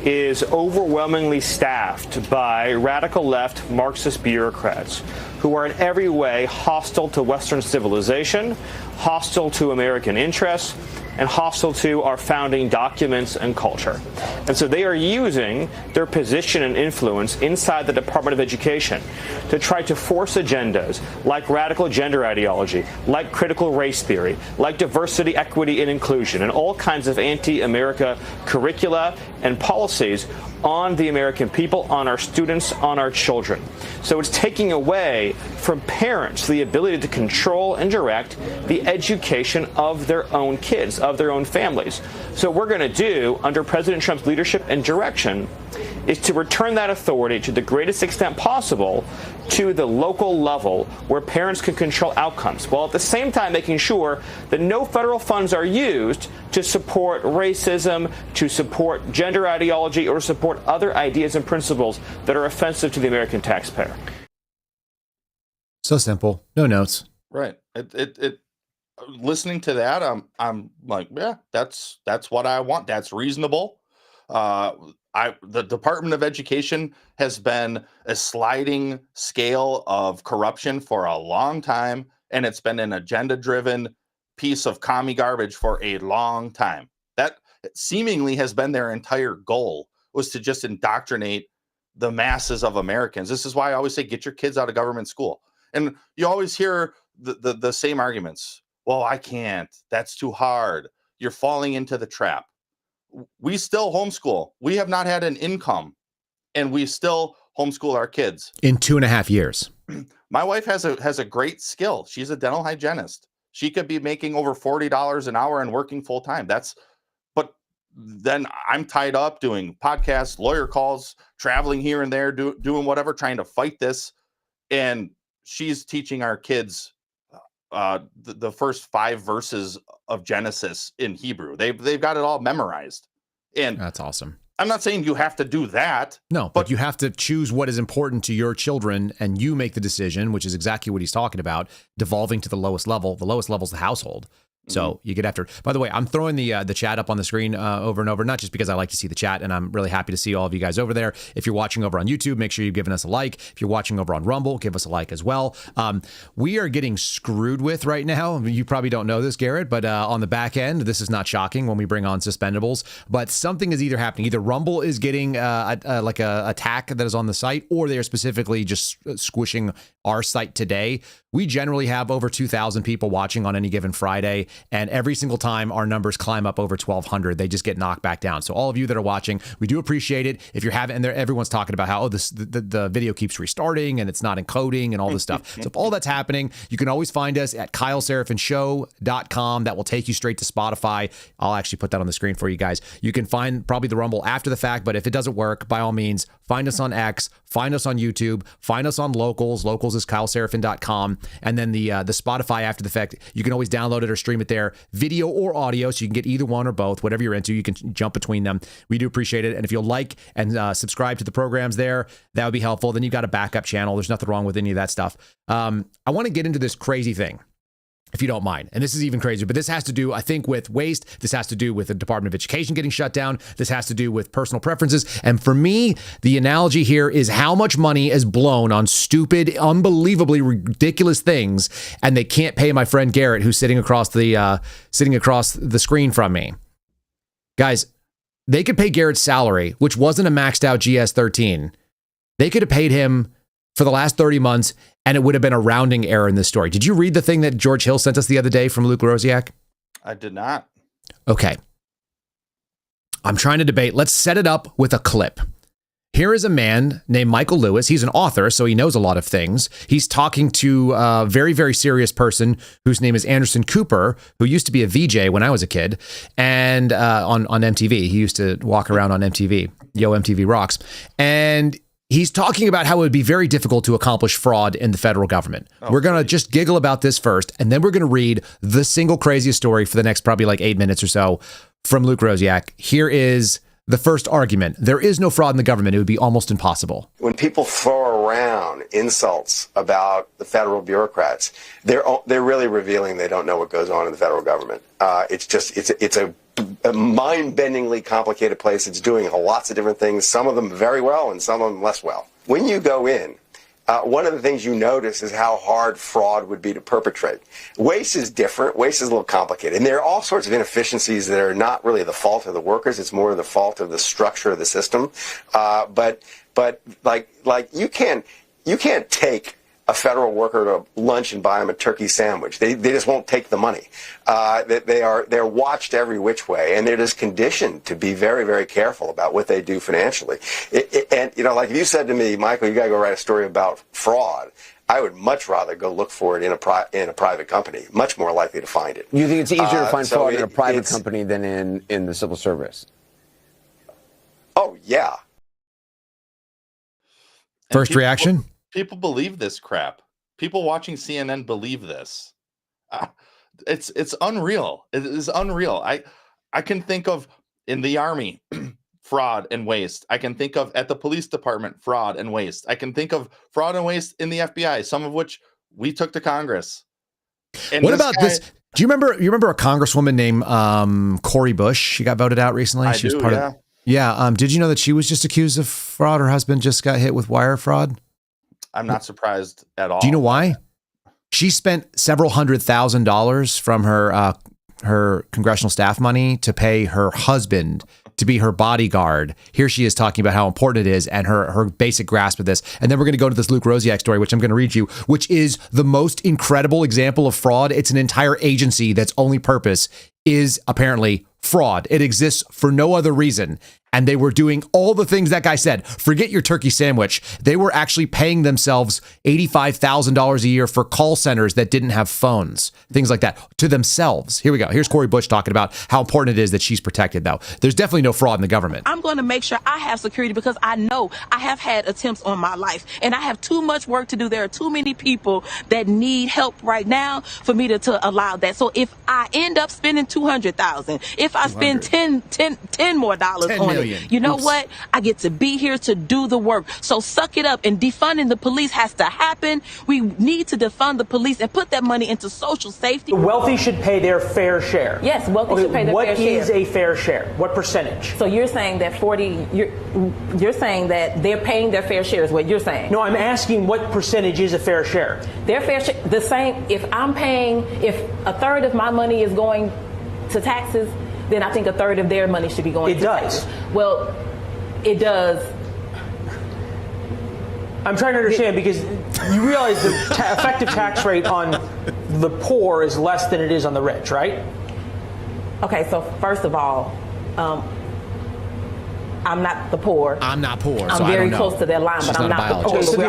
is overwhelmingly staffed by radical left Marxist bureaucrats who are in every way hostile to Western civilization, hostile to American interests, and hostile to our founding documents and culture. And so they are using their position and influence inside the Department of Education to try to force agendas like radical gender ideology, like critical race theory, like diversity, equity, and inclusion, and all kinds of anti-America curricula and policies on the American people, on our students, on our children. So it's taking away from parents the ability to control and direct the education of their own kids, of their own families. So what we're going to do under President Trump's leadership and direction is to return that authority to the greatest extent possible to the local level where parents can control outcomes, while at the same time making sure that no federal funds are used to support racism, to support gender ideology, or support other ideas and principles that are offensive to the American taxpayer. So simple. No notes. Right. Listening to that, I'm like, yeah, that's what I want. That's reasonable. The Department of Education has been a sliding scale of corruption for a long time, and it's been an agenda-driven piece of commie garbage for a long time. That seemingly has been their entire goal, was to just indoctrinate the masses of Americans. This is why I always say, get your kids out of government school. And you always hear the same arguments. Well, I can't. That's too hard. You're falling into the trap. We still homeschool. We have not had an income, and we still homeschool our kids. In 2.5 years. My wife has a great skill. She's a dental hygienist. She could be making over $40 an hour and working full time. But then I'm tied up doing podcasts, lawyer calls, traveling here and there, doing whatever, trying to fight this. And she's teaching our kids the first 5 verses of Genesis in Hebrew. They've got it all memorized. And that's awesome. I'm not saying you have to do that. No, but you have to choose what is important to your children, and you make the decision, which is exactly what he's talking about, devolving to the lowest level. The lowest level is the household. So you get after it. By the way, I'm throwing the chat up on the screen over and over, not just because I like to see the chat, and I'm really happy to see all of you guys over there. If you're watching over on YouTube, make sure you've given us a like. If you're watching over on Rumble, give us a like as well. We are getting screwed with right now. You probably don't know this, Garrett, but on the back end, this is not shocking when we bring on suspendables, but something is either happening. Either Rumble is getting like a attack that is on the site, or they are specifically just squishing our site today. We generally have over 2,000 people watching on any given Friday, and every single time our numbers climb up over 1,200, they just get knocked back down. So all of you that are watching, we do appreciate it. If you're having, and everyone's talking about how the video keeps restarting and it's not encoding and all this stuff. So if all that's happening, you can always find us at KyleSeraphinShow.com. That will take you straight to Spotify. I'll actually put that on the screen for you guys. You can find probably the Rumble after the fact, but if it doesn't work, by all means, find us on X, find us on YouTube, find us on Locals. Locals is KyleSeraphin.com. And then the Spotify after the fact, you can always download it or stream it there, video or audio, so you can get either one or both, whatever you're into. You can jump between them. We do appreciate it. And if you'll like and subscribe to the programs there, that would be helpful. Then you've got a backup channel. There's nothing wrong with any of that stuff. I want to get into this crazy thing, if you don't mind. And this is even crazier, but this has to do, I think, with waste. This has to do with the Department of Education getting shut down. This has to do with personal preferences. And for me, the analogy here is how much money is blown on stupid, unbelievably ridiculous things, and they can't pay my friend Garrett, who's sitting across the screen from me. Guys, they could pay Garrett's salary, which wasn't a maxed out GS-13. They could have paid him for the last 30 months, and it would have been a rounding error in this story. Did you read the thing that George Hill sent us the other day from Luke Rosiak? I did not. Okay. I'm trying to debate. Let's set it up with a clip. Here is a man named Michael Lewis. He's an author, so he knows a lot of things. He's talking to a very, very serious person whose name is Anderson Cooper, who used to be a VJ when I was a kid, and on MTV. He used to walk around on MTV. Yo, MTV rocks. And he's talking about how it would be very difficult to accomplish fraud in the federal government. We're going to just giggle about this first, and then we're going to read the single craziest story for the next probably like 8 minutes or so from Luke Rosiak. Here is the first argument. There is no fraud in the government. It would be almost impossible. When people throw around insults about the federal bureaucrats, they're really revealing they don't know what goes on in the federal government. It's a mind-bendingly complicated place. It's doing lots of different things, some of them very well and some of them less well. When you go in, one of the things you notice is how hard fraud would be to perpetrate. Waste is different. Waste is a little complicated. And there are all sorts of inefficiencies that are not really the fault of the workers. It's more the fault of the structure of the system. But like you can't take a federal worker to lunch and buy them a turkey sandwich. They just won't take the money. They're watched every which way, and they're just conditioned to be very, very careful about what they do financially. And like if you said to me, Michael, you got to go write a story about fraud, I would much rather go look for it in a private company. Much more likely to find it. You think it's easier to find fraud in a private company than in the civil service? Oh yeah. First reaction. People believe this crap. People watching CNN believe this. It's unreal. It is unreal. I can think of in the Army, fraud and waste. I can think of at the police department, fraud and waste. I can think of fraud and waste in the FBI, some of which we took to Congress. And what about this? Do you remember a congresswoman named Cori Bush? She got voted out recently. She was part of. Yeah. Did you know that she was just accused of fraud? Her husband just got hit with wire fraud. I'm not surprised at all. Do you know why? She spent several $100,000 from her congressional staff money to pay her husband to be her bodyguard. Here she is talking about how important it is and her basic grasp of this. And then we're going to go to this Luke Rosiak story, which I'm going to read you, which is the most incredible example of fraud. It's an entire agency that's only purpose is apparently fraud. It exists for no other reason. And they were doing all the things that guy said. Forget your turkey sandwich. They were actually paying themselves $85,000 a year for call centers that didn't have phones, things like that, to themselves. Here we go. Here's Cori Bush talking about how important it is that she's protected, though. There's definitely no fraud in the government. I'm going to make sure I have security because I know I have had attempts on my life and I have too much work to do. There are too many people that need help right now for me to allow that. So if I end up spending $200,000, if I spend $10 more on it, million. You know Oops. what? I get to be here to do the work. So suck it up, and defunding the police has to happen. We need to defund the police and put that money into social safety. The wealthy should pay their fair share. Yes, wealthy should pay their fair share. What is a fair share? What percentage? So you're saying that you're saying that they're paying their fair share is what you're saying? No, I'm asking what percentage is a fair share? Their fair share, the same. If a third of my money is going to taxes, then I think a third of their money should be going to taxes. Well, it does. I'm trying to understand because you realize the effective tax rate on the poor is less than it is on the rich, right? Okay, so first of all, I'm not the poor. I'm not poor. I'm so very I don't know. close to that line, She's but I'm not the poor. Okay, so We're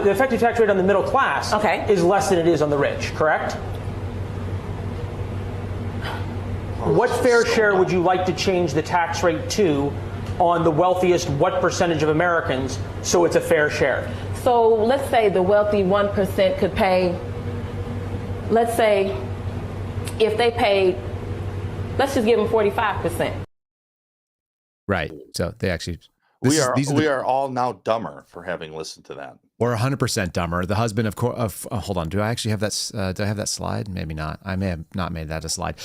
the effective tax rate on the middle class is less than it is on the rich, correct? What fair share would you like to change the tax rate to on the wealthiest what percentage of Americans so it's a fair share? So let's say the wealthy 1% could pay, let's say if they paid, let's just give them 45%. Right. So they actually... We are all now dumber for having listened to that. Or 100% dumber. The husband hold on. Do I actually have that? Do I have that slide? Maybe not. I may have not made that a slide.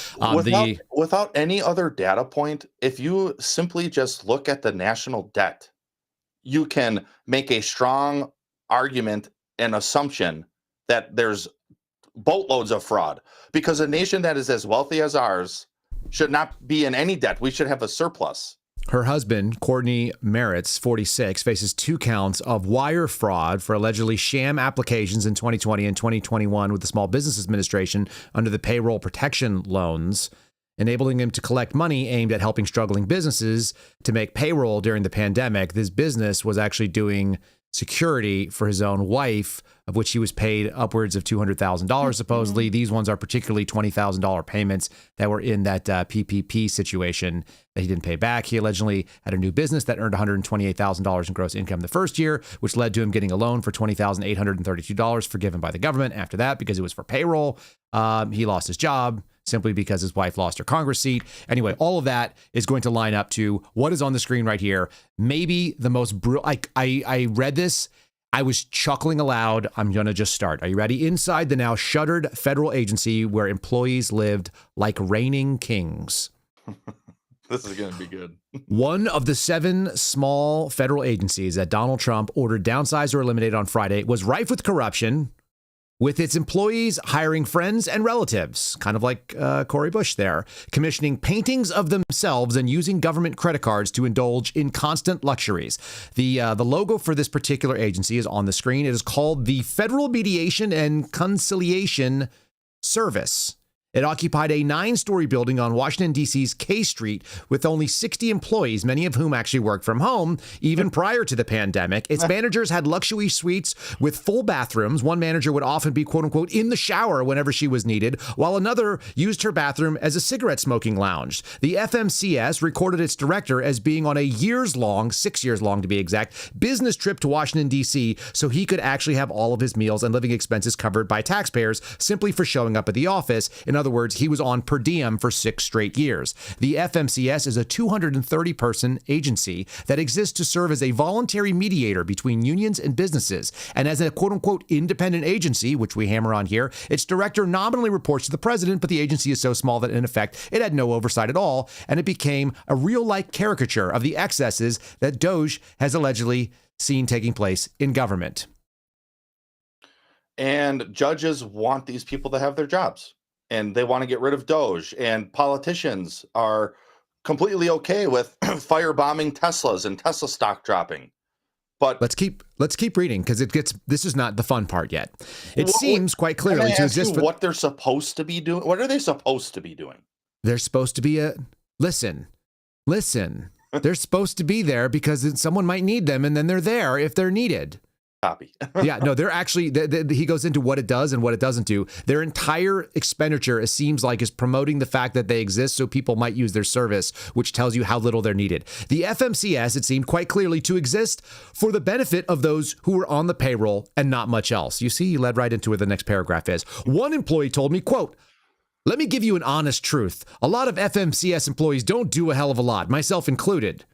Without any other data point, if you simply just look at the national debt, you can make a strong argument and assumption that there's boatloads of fraud, because a nation that is as wealthy as ours should not be in any debt. We should have a surplus. Her husband, Courtney Merritt's 46, faces 2 counts of wire fraud for allegedly sham applications in 2020 and 2021 with the Small Business Administration under the payroll protection loans, enabling him to collect money aimed at helping struggling businesses to make payroll during the pandemic. This business was actually doing security for his own wife, of which he was paid upwards of $200,000, supposedly. These ones are particularly $20,000 payments that were in that PPP situation that he didn't pay back. He allegedly had a new business that earned $128,000 in gross income the first year, which led to him getting a loan for $20,832 forgiven by the government after that because it was for payroll. He lost his job simply because his wife lost her Congress seat. Anyway, all of that is going to line up to what is on the screen right here. Maybe the most I read this. I was chuckling aloud. I'm going to just start. Are you ready? Inside the now shuttered federal agency where employees lived like reigning kings. This is going to be good. One of the 7 small federal agencies that Donald Trump ordered downsized or eliminated on Friday was rife with corruption, with its employees hiring friends and relatives, kind of like Cori Bush there, commissioning paintings of themselves and using government credit cards to indulge in constant luxuries. The logo for this particular agency is on the screen. It is called the Federal Mediation and Conciliation Service. It occupied a 9-story building on Washington, D.C.'s K Street with only 60 employees, many of whom actually worked from home, even prior to the pandemic. Its managers had luxury suites with full bathrooms. One manager would often be, quote unquote, in the shower whenever she was needed, while another used her bathroom as a cigarette smoking lounge. The FMCS recorded its director as being on a 6 years long to be exact, business trip to Washington, D.C., so he could actually have all of his meals and living expenses covered by taxpayers simply for showing up at the office. In other words, he was on per diem for 6 straight years. The FMCS is a 230-person agency that exists to serve as a voluntary mediator between unions and businesses. And as a quote-unquote independent agency, which we hammer on here, its director nominally reports to the president, but the agency is so small that in effect it had no oversight at all, and it became a real-life caricature of the excesses that DOJ has allegedly seen taking place in government. And judges want these people to have their jobs. And they want to get rid of Doge, and politicians are completely okay with firebombing Teslas and Tesla stock dropping. But let's keep reading, because this is not the fun part yet. It seems quite clearly to exist for what they're supposed to be doing. What are they supposed to be doing? They're supposed to be listen. They're supposed to be there because someone might need them, and then they're there if they're needed. Copy. Yeah, no, they're actually, he goes into what it does and what it doesn't do. Their entire expenditure, it seems like, is promoting the fact that they exist so people might use their service, which tells you how little they're needed. The FMCS, it seemed quite clearly to exist for the benefit of those who were on the payroll and not much else. You see, he led right into where the next paragraph is. One employee told me, quote, Let me give you an honest truth. A lot of FMCS employees don't do a hell of a lot, myself included.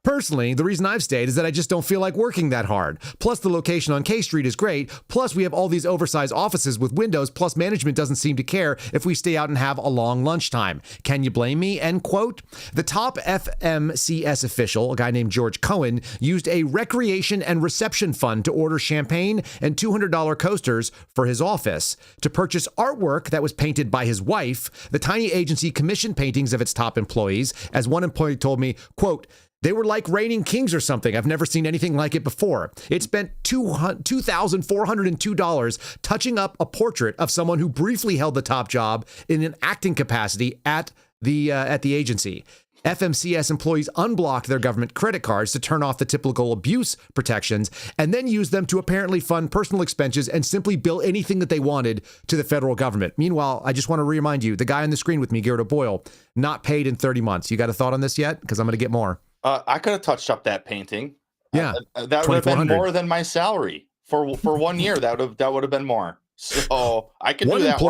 Personally, the reason I've stayed is that I just don't feel like working that hard. Plus, the location on K Street is great. Plus, we have all these oversized offices with windows. Plus, management doesn't seem to care if we stay out and have a long lunchtime. Can you blame me? End quote. The top FMCS official, a guy named George Cohen, used a recreation and reception fund to order champagne and $200 coasters for his office. To purchase artwork that was painted by his wife, the tiny agency commissioned paintings of its top employees. As one employee told me, quote, "They were like reigning kings or something. I've never seen anything like it before." It spent $2,402 touching up a portrait of someone who briefly held the top job in an acting capacity at the agency. FMCS employees unblocked their government credit cards to turn off the typical abuse protections and then used them to apparently fund personal expenses and simply bill anything that they wanted to the federal government. Meanwhile, I just want to remind you, the guy on the screen with me, Garrett O'Boyle, not paid in 30 months. You got a thought on this yet? Because I'm going to get more. I could have touched up that painting. Yeah, that would have been more than my salary for 1 year. That would have been more. So I can do that.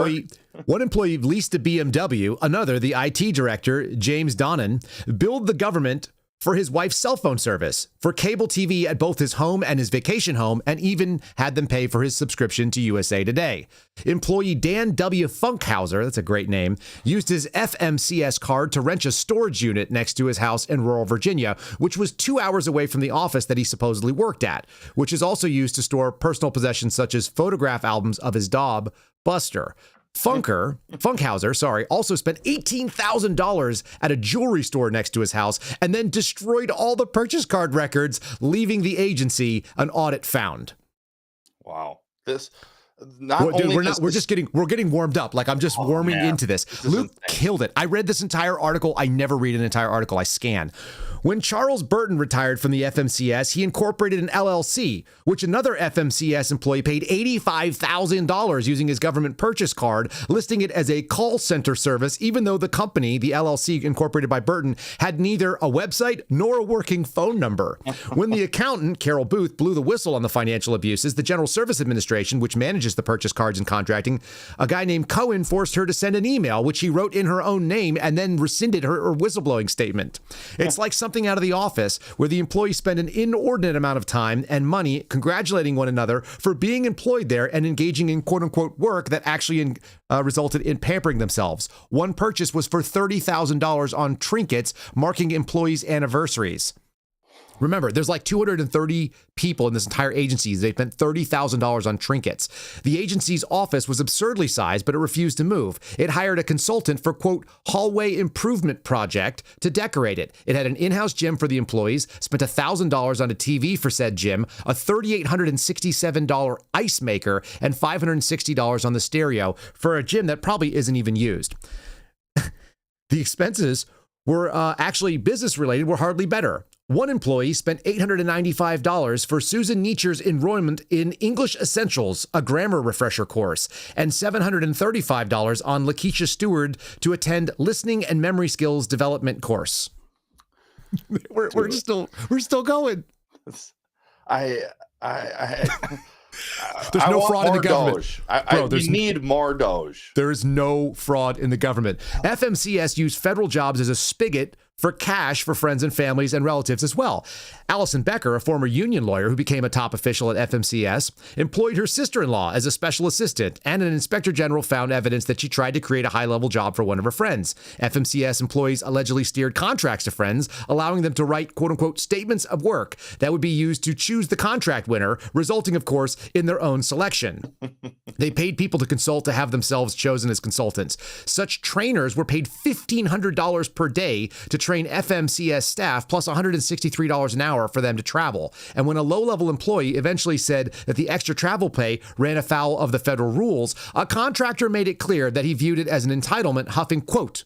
One employee leased a BMW. Another, the IT director, James Donnan, billed the government for his wife's cell phone service, for cable TV at both his home and his vacation home, and even had them pay for his subscription to USA Today. Employee Dan W. Funkhauser, that's a great name, used his FMCS card to rent a storage unit next to his house in rural Virginia, which was 2 hours away from the office that he supposedly worked at, which is also used to store personal possessions such as photograph albums of his dog, Buster. Funkhauser, also spent $18,000 at a jewelry store next to his house and then destroyed all the purchase card records, leaving the agency an audit found. Wow. We're getting warmed up. Like, I'm just warming into this. Luke killed it. I read this entire article. I never read an entire article. I scan. When Charles Burton retired from the FMCS, he incorporated an LLC, which another FMCS employee paid $85,000 using his government purchase card, listing it as a call center service, even though the company, the LLC incorporated by Burton, had neither a website nor a working phone number. When the accountant, Carol Booth, blew the whistle on the financial abuses, the General Service Administration, which manages the purchase cards and contracting, a guy named Cohen forced her to send an email, which he wrote in her own name and then rescinded her whistleblowing statement. It's like something out of The Office, where the employees spend an inordinate amount of time and money congratulating one another for being employed there and engaging in quote-unquote work that actually resulted in pampering themselves. One purchase was for $30,000 on trinkets marking employees' anniversaries. Remember, there's like 230 people in this entire agency. They spent $30,000 on trinkets. The agency's office was absurdly sized, but it refused to move. It hired a consultant for, quote, hallway improvement project to decorate it. It had an in-house gym for the employees, spent $1,000 on a TV for said gym, a $3,867 ice maker, and $560 on the stereo for a gym that probably isn't even used. The expenses were actually business-related, were hardly better. One employee spent $895 for Susan Nietzsche's enrollment in English Essentials, a grammar refresher course, and $735 on Lakeisha Stewart to attend Listening and Memory Skills Development course. We're still going. There's no fraud in the government. We need more Doge. There is no fraud in the government. FMCS used federal jobs as a spigot for cash for friends and families and relatives as well. Allison Becker, a former union lawyer who became a top official at FMCS, employed her sister-in-law as a special assistant, and an inspector general found evidence that she tried to create a high-level job for one of her friends. FMCS employees allegedly steered contracts to friends, allowing them to write quote-unquote statements of work that would be used to choose the contract winner, resulting, of course, in their own selection. They paid people to consult to have themselves chosen as consultants. Such trainers were paid $1,500 per day to train FMCS staff, plus $163 an hour for them to travel. And when a low-level employee eventually said that the extra travel pay ran afoul of the federal rules, a contractor made it clear that he viewed it as an entitlement, huffing, quote,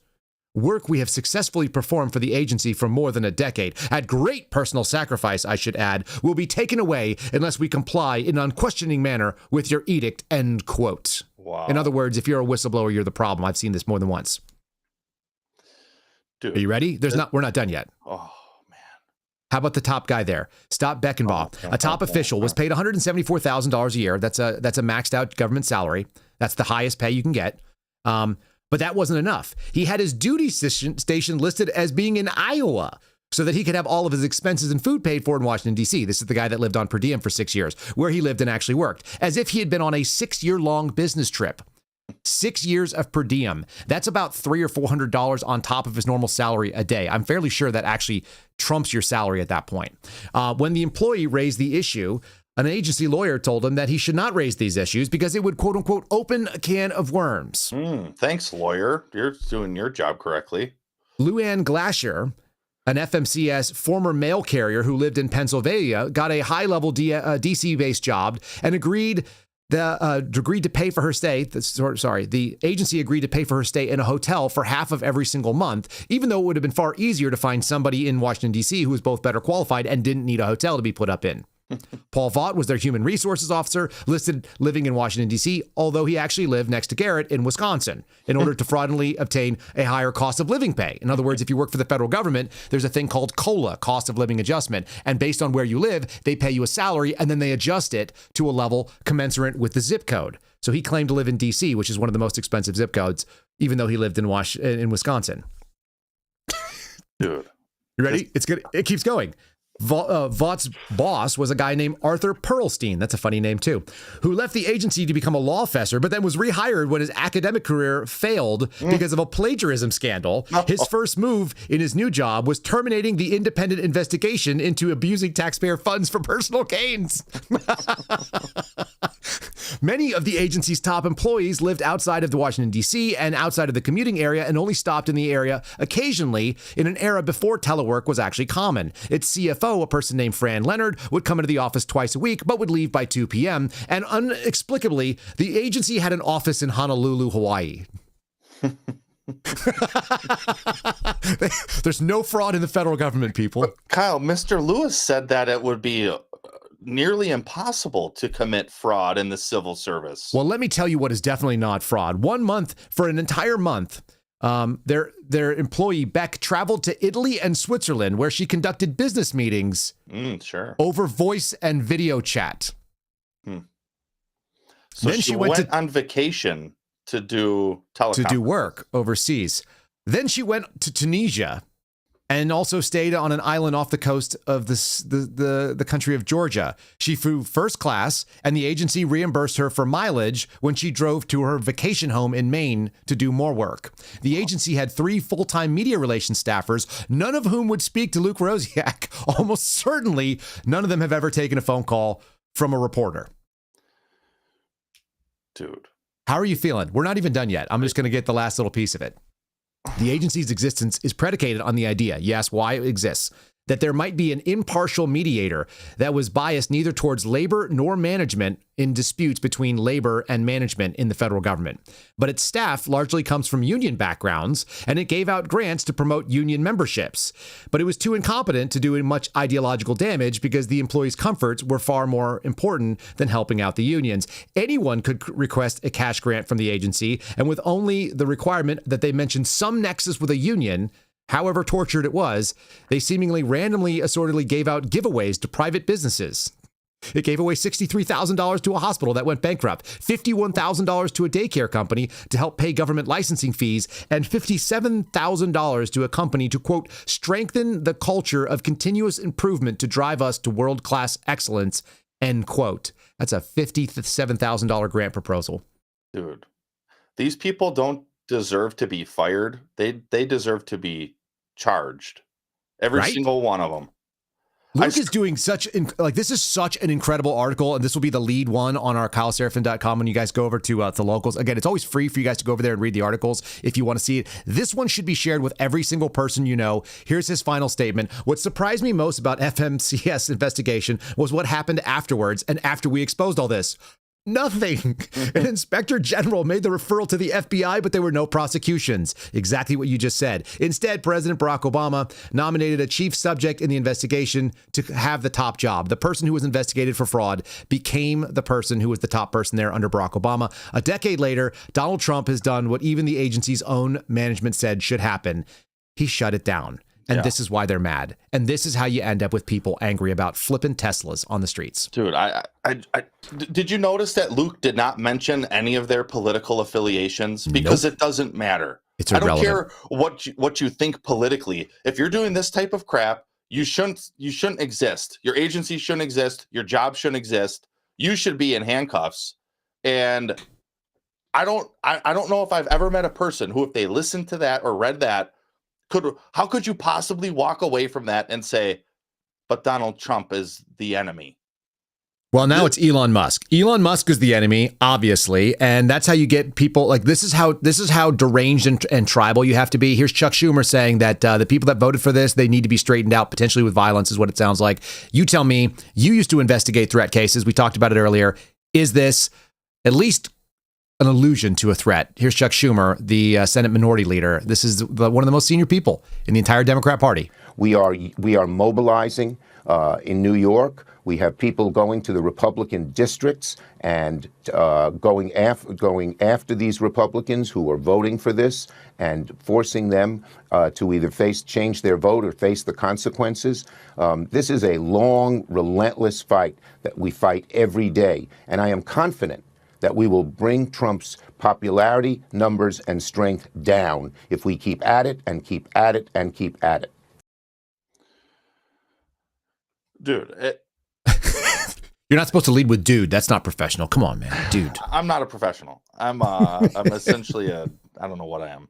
"Work we have successfully performed for the agency for more than a decade, at great personal sacrifice, I should add, will be taken away unless we comply in an unquestioning manner with your edict," end quote. Wow. In other words, if you're a whistleblower, you're the problem. I've seen this more than once. Dude, are you ready? We're not done yet. Oh, man. How about the top guy there? Stop Beckenbaugh. A top official was paid $174,000 a year. That's a maxed out government salary. That's the highest pay you can get. But that wasn't enough. He had his duty station listed as being in Iowa so that he could have all of his expenses and food paid for in Washington, D.C. This is the guy that lived on per diem for 6 years, where he lived and actually worked, as if he had been on a 6-year-long business trip. 6 years of per diem. That's about $300 or $400 on top of his normal salary a day. I'm fairly sure that actually trumps your salary at that point. When the employee raised the issue, an agency lawyer told him that he should not raise these issues because it would, quote unquote, open a can of worms. Thanks, lawyer. You're doing your job correctly. Luann Glasher, an FMCS former mail carrier who lived in Pennsylvania, got a high-level DC-based job and agreed to pay for her stay. The agency agreed to pay for her stay in a hotel for half of every single month, even though it would have been far easier to find somebody in Washington, D.C. who was both better qualified and didn't need a hotel to be put up in. Paul Vaught was their human resources officer, listed living in Washington, D.C., although he actually lived next to Garrett in Wisconsin in order to fraudulently obtain a higher cost of living pay. In other words, if you work for the federal government, there's a thing called COLA, cost of living adjustment. And based on where you live, they pay you a salary and then they adjust it to a level commensurate with the zip code. So he claimed to live in D.C., which is one of the most expensive zip codes, even though he lived in Wisconsin. Dude. You ready? It's good. It keeps going. Vaught's boss was a guy named Arthur Perlstein, that's a funny name too, who left the agency to become a law professor, but then was rehired when his academic career failed because of a plagiarism scandal. His first move in his new job was terminating the independent investigation into abusing taxpayer funds for personal gains. Many of the agency's top employees lived outside of the Washington, D.C. and outside of the commuting area and only stopped in the area occasionally in an era before telework was actually common. Its CFO, a person named Fran Leonard, would come into the office twice a week, but would leave by 2 p.m. And inexplicably, the agency had an office in Honolulu, Hawaii. There's no fraud in the federal government, people. But Kyle, Mr. Lewis said that it would be nearly impossible to commit fraud in the civil service. Well, let me tell you what is definitely not fraud. 1 month, for an entire month, their employee Beck traveled to Italy and Switzerland, where she conducted business meetings over voice and video chat. So then she went on vacation to do work overseas. Then she went to Tunisia and also stayed on an island off the coast of the country of Georgia. She flew first class, and the agency reimbursed her for mileage when she drove to her vacation home in Maine to do more work. The agency had 3 full-time media relations staffers, none of whom would speak to Luke Rosiak. Almost certainly, none of them have ever taken a phone call from a reporter. Dude. How are you feeling? We're not even done yet. I'm just going to get the last little piece of it. The agency's existence is predicated on the idea, yes, why it exists, that there might be an impartial mediator that was biased neither towards labor nor management in disputes between labor and management in the federal government. But its staff largely comes from union backgrounds, and it gave out grants to promote union memberships. But it was too incompetent to do much ideological damage because the employees' comforts were far more important than helping out the unions. Anyone could request a cash grant from the agency, and with only the requirement that they mention some nexus with a union, however tortured it was, they seemingly randomly assortedly gave out giveaways to private businesses. It gave away $63,000 to a hospital that went bankrupt, $51,000 to a daycare company to help pay government licensing fees, and $57,000 to a company to, quote, strengthen the culture of continuous improvement to drive us to world-class excellence, end quote. That's a $57,000 grant proposal. Dude, these people don't deserve to be fired. They deserve to be charged. Every single one of them. Luke is doing this is such an incredible article, and this will be the lead one on our KyleSeraphin.com when you guys go over to the locals. Again, it's always free for you guys to go over there and read the articles if you want to see it. This one should be shared with every single person you know. Here's his final statement. What surprised me most about FMCS investigation was what happened afterwards and after we exposed all this. Nothing. An inspector general made the referral to the FBI, but there were no prosecutions. Exactly what you just said. Instead, President Barack Obama nominated a chief subject in the investigation to have the top job. The person who was investigated for fraud became the person who was the top person there under Barack Obama. A decade later, Donald Trump has done what even the agency's own management said should happen. He shut it down. And this is why they're mad. And this is how you end up with people angry about flipping Teslas on the streets. Dude, did you notice that Luke did not mention any of their political affiliations? Because it doesn't matter. It's irrelevant. irrelevant. I don't care what you think politically. If you're doing this type of crap, you shouldn't exist. Your agency shouldn't exist. Your job shouldn't exist. You should be in handcuffs. And I don't know if I've ever met a person who, if they listened to that or read that, how could you possibly walk away from that and say, but Donald Trump is the enemy? Well, now it's Elon Musk. Elon Musk is the enemy, obviously, and that's how you get people like this is how deranged and tribal you have to be. Here's Chuck Schumer saying that the people that voted for this, they need to be straightened out, potentially with violence, is what it sounds like. You tell me. You used to investigate threat cases. We talked about it earlier. Is this at least an allusion to a threat? Here's Chuck Schumer, the Senate Minority Leader. This is one of the most senior people in the entire Democrat Party. We are mobilizing in New York. We have people going to the Republican districts and going after these Republicans who are voting for this and forcing them to either change their vote or face the consequences. This is a long, relentless fight that we fight every day. And I am confident that we will bring Trump's popularity, numbers, and strength down if we keep at it and keep at it and keep at it. Dude, you're not supposed to lead with dude. That's not professional. Come on, man. Dude. I'm not a professional. I'm essentially I don't know what I am.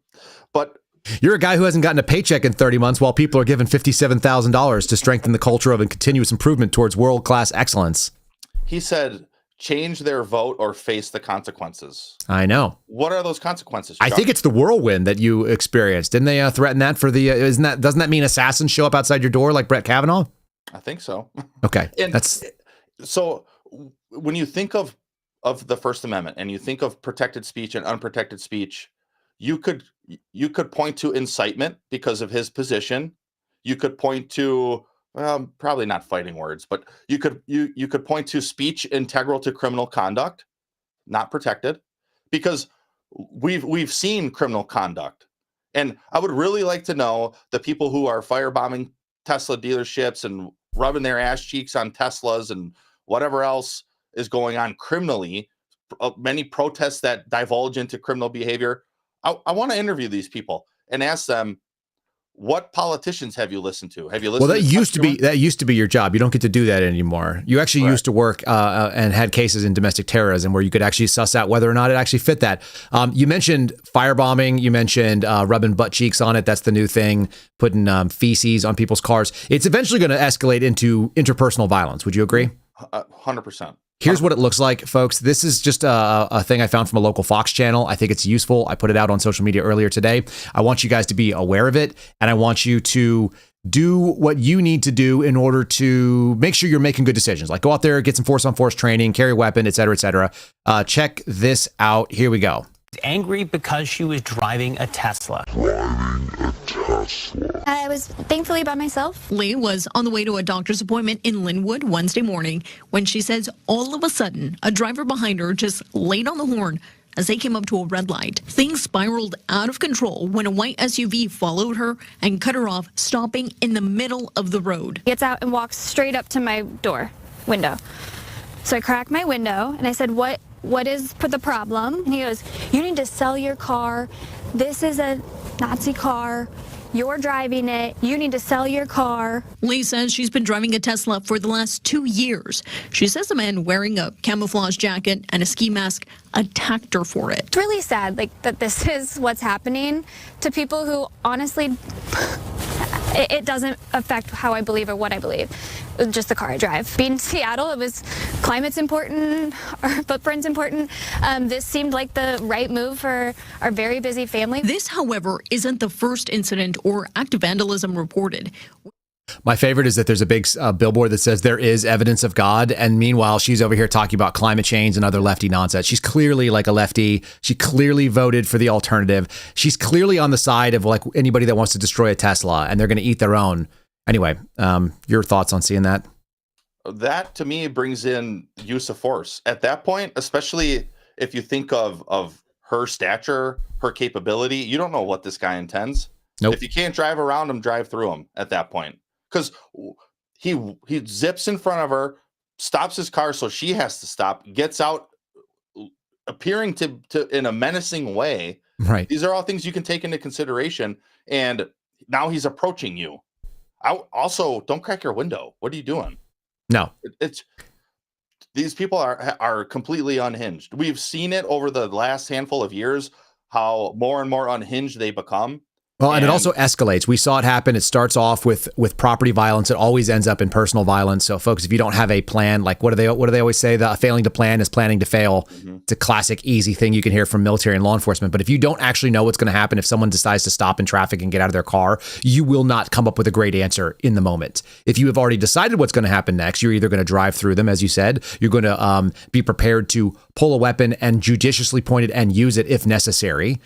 But you're a guy who hasn't gotten a paycheck in 30 months while people are given $57,000 to strengthen the culture of and continuous improvement towards world-class excellence. He said, change their vote or face the consequences. I know. What are those consequences, Chuck? I think it's the whirlwind that you experienced. Didn't they threaten that for the, doesn't that mean assassins show up outside your door like Brett Kavanaugh? I think so. Okay. So when you think of the First Amendment and you think of protected speech and unprotected speech, you could point to incitement because of his position. You could point to probably not fighting words, but you could point to speech integral to criminal conduct, not protected, because we've seen criminal conduct. And I would really like to know the people who are firebombing Tesla dealerships and rubbing their ass cheeks on Teslas and whatever else is going on criminally, many protests that divulge into criminal behavior. I want to interview these people and ask them, what politicians have you listened to? Have you listened? Well, that used to be your job. You don't get to do that anymore. You actually used to work and had cases in domestic terrorism where you could actually suss out whether or not it actually fit that. You mentioned firebombing. You mentioned rubbing butt cheeks on it. That's the new thing. Putting feces on people's cars. It's eventually going to escalate into interpersonal violence. Would you agree? 100%. Here's what it looks like, folks. This is just a thing I found from a local Fox channel. I think it's useful. I put it out on social media earlier today. I want you guys to be aware of it, and I want you to do what you need to do in order to make sure you're making good decisions. Like go out there, get some force-on-force training, carry a weapon, et cetera, et cetera. Check this out. Here we go. Angry because she was driving a Tesla. I was thankfully by myself. Lee was on the way to a doctor's appointment in Linwood Wednesday morning when she says all of a sudden a driver behind her just laid on the horn as they came up to a red light. Things spiraled out of control when a white SUV followed her and cut her off, stopping in the middle of the road. Gets out and walks straight up to my window. So I cracked my window and I said, what is the problem? And he goes, you need to sell your car. This is a Nazi car. You're driving it. You need to sell your car. Lee says she's been driving a Tesla for the last 2 years. She says a man wearing a camouflage jacket and a ski mask attacked her for it. It's really sad, that this is what's happening to people who honestly, it doesn't affect how I believe or what I believe. Just the car I drive. Being in Seattle, climate's important, our footprint's important. This seemed like the right move for our very busy family. This, however, isn't the first incident or act of vandalism reported. My favorite is that there's a big billboard that says there is evidence of God. And meanwhile, she's over here talking about climate change and other lefty nonsense. She's clearly like a lefty. She clearly voted for the alternative. She's clearly on the side of like anybody that wants to destroy a Tesla, and they're going to eat their own. Anyway, your thoughts on seeing that? That to me brings in use of force at that point, especially if you think of her stature, her capability. You don't know what this guy intends. Nope. If you can't drive around him, drive through him at that point. Because he zips in front of her, stops his car, so she has to stop, gets out, appearing to in a menacing way. Right. These are all things you can take into consideration. And now he's approaching you. Also, don't crack your window. What are you doing? No. These people are completely unhinged. We've seen it over the last handful of years, how more and more unhinged they become. Well, and it also escalates. We saw it happen. It starts off with property violence. It always ends up in personal violence. So, folks, if you don't have a plan, like what do they always say? The failing to plan is planning to fail. Mm-hmm. It's a classic, easy thing you can hear from military and law enforcement. But if you don't actually know what's going to happen, if someone decides to stop in traffic and get out of their car, you will not come up with a great answer in the moment. If you have already decided what's going to happen next, you're either going to drive through them, as you said, you're going to be prepared to pull a weapon and judiciously point it and use it if necessary.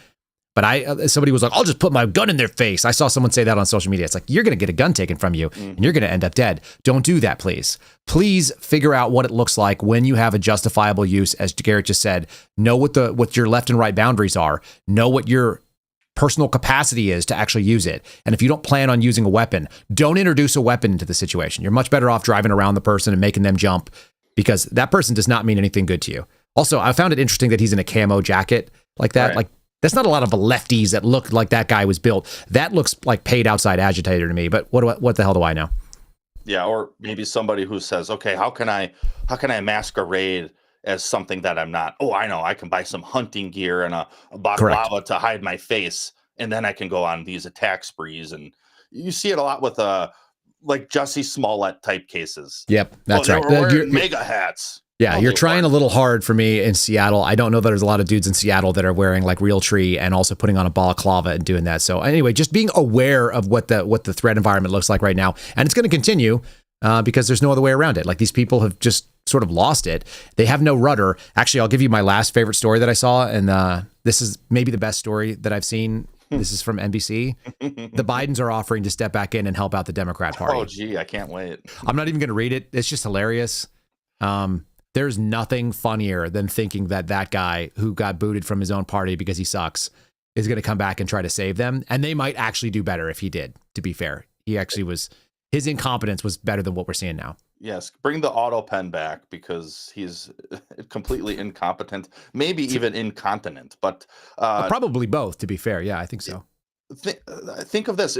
But somebody was like, I'll just put my gun in their face. I saw someone say that on social media. It's like, you're going to get a gun taken from you and you're going to end up dead. Don't do that, please. Please figure out what it looks like when you have a justifiable use. As Garrett just said, know what your left and right boundaries are. Know what your personal capacity is to actually use it. And if you don't plan on using a weapon, don't introduce a weapon into the situation. You're much better off driving around the person and making them jump, because that person does not mean anything good to you. Also, I found it interesting that he's in a camo jacket like that. Right. Like, that's not a lot of lefties that look like that guy was built. That looks like paid outside agitator to me. But what the hell do I know? Yeah, or maybe somebody who says, okay, how can I masquerade as something that I'm not? Oh, I know, I can buy some hunting gear and a baklava to hide my face, and then I can go on these attack sprees. And you see it a lot with like Jussie Smollett type cases. Yep, that's right. They were wearing mega hats. Yeah, you're trying a little hard for me in Seattle. I don't know that there's a lot of dudes in Seattle that are wearing like Realtree and also putting on a balaclava and doing that. So anyway, just being aware of what the threat environment looks like right now. And it's going to continue because there's no other way around it. Like, these people have just sort of lost it. They have no rudder. Actually, I'll give you my last favorite story that I saw. And this is maybe the best story that I've seen. This is from NBC. The Bidens are offering to step back in and help out the Democrat Party. Oh, gee, I can't wait. I'm not even going to read it. It's just hilarious. There's nothing funnier than thinking that guy who got booted from his own party because he sucks is going to come back and try to save them. And they might actually do better if he did, to be fair. His incompetence was better than what we're seeing now. Yes, bring the auto pen back, because he's completely incompetent, maybe even incontinent. But probably both, to be fair. Yeah, I think so. Think of this.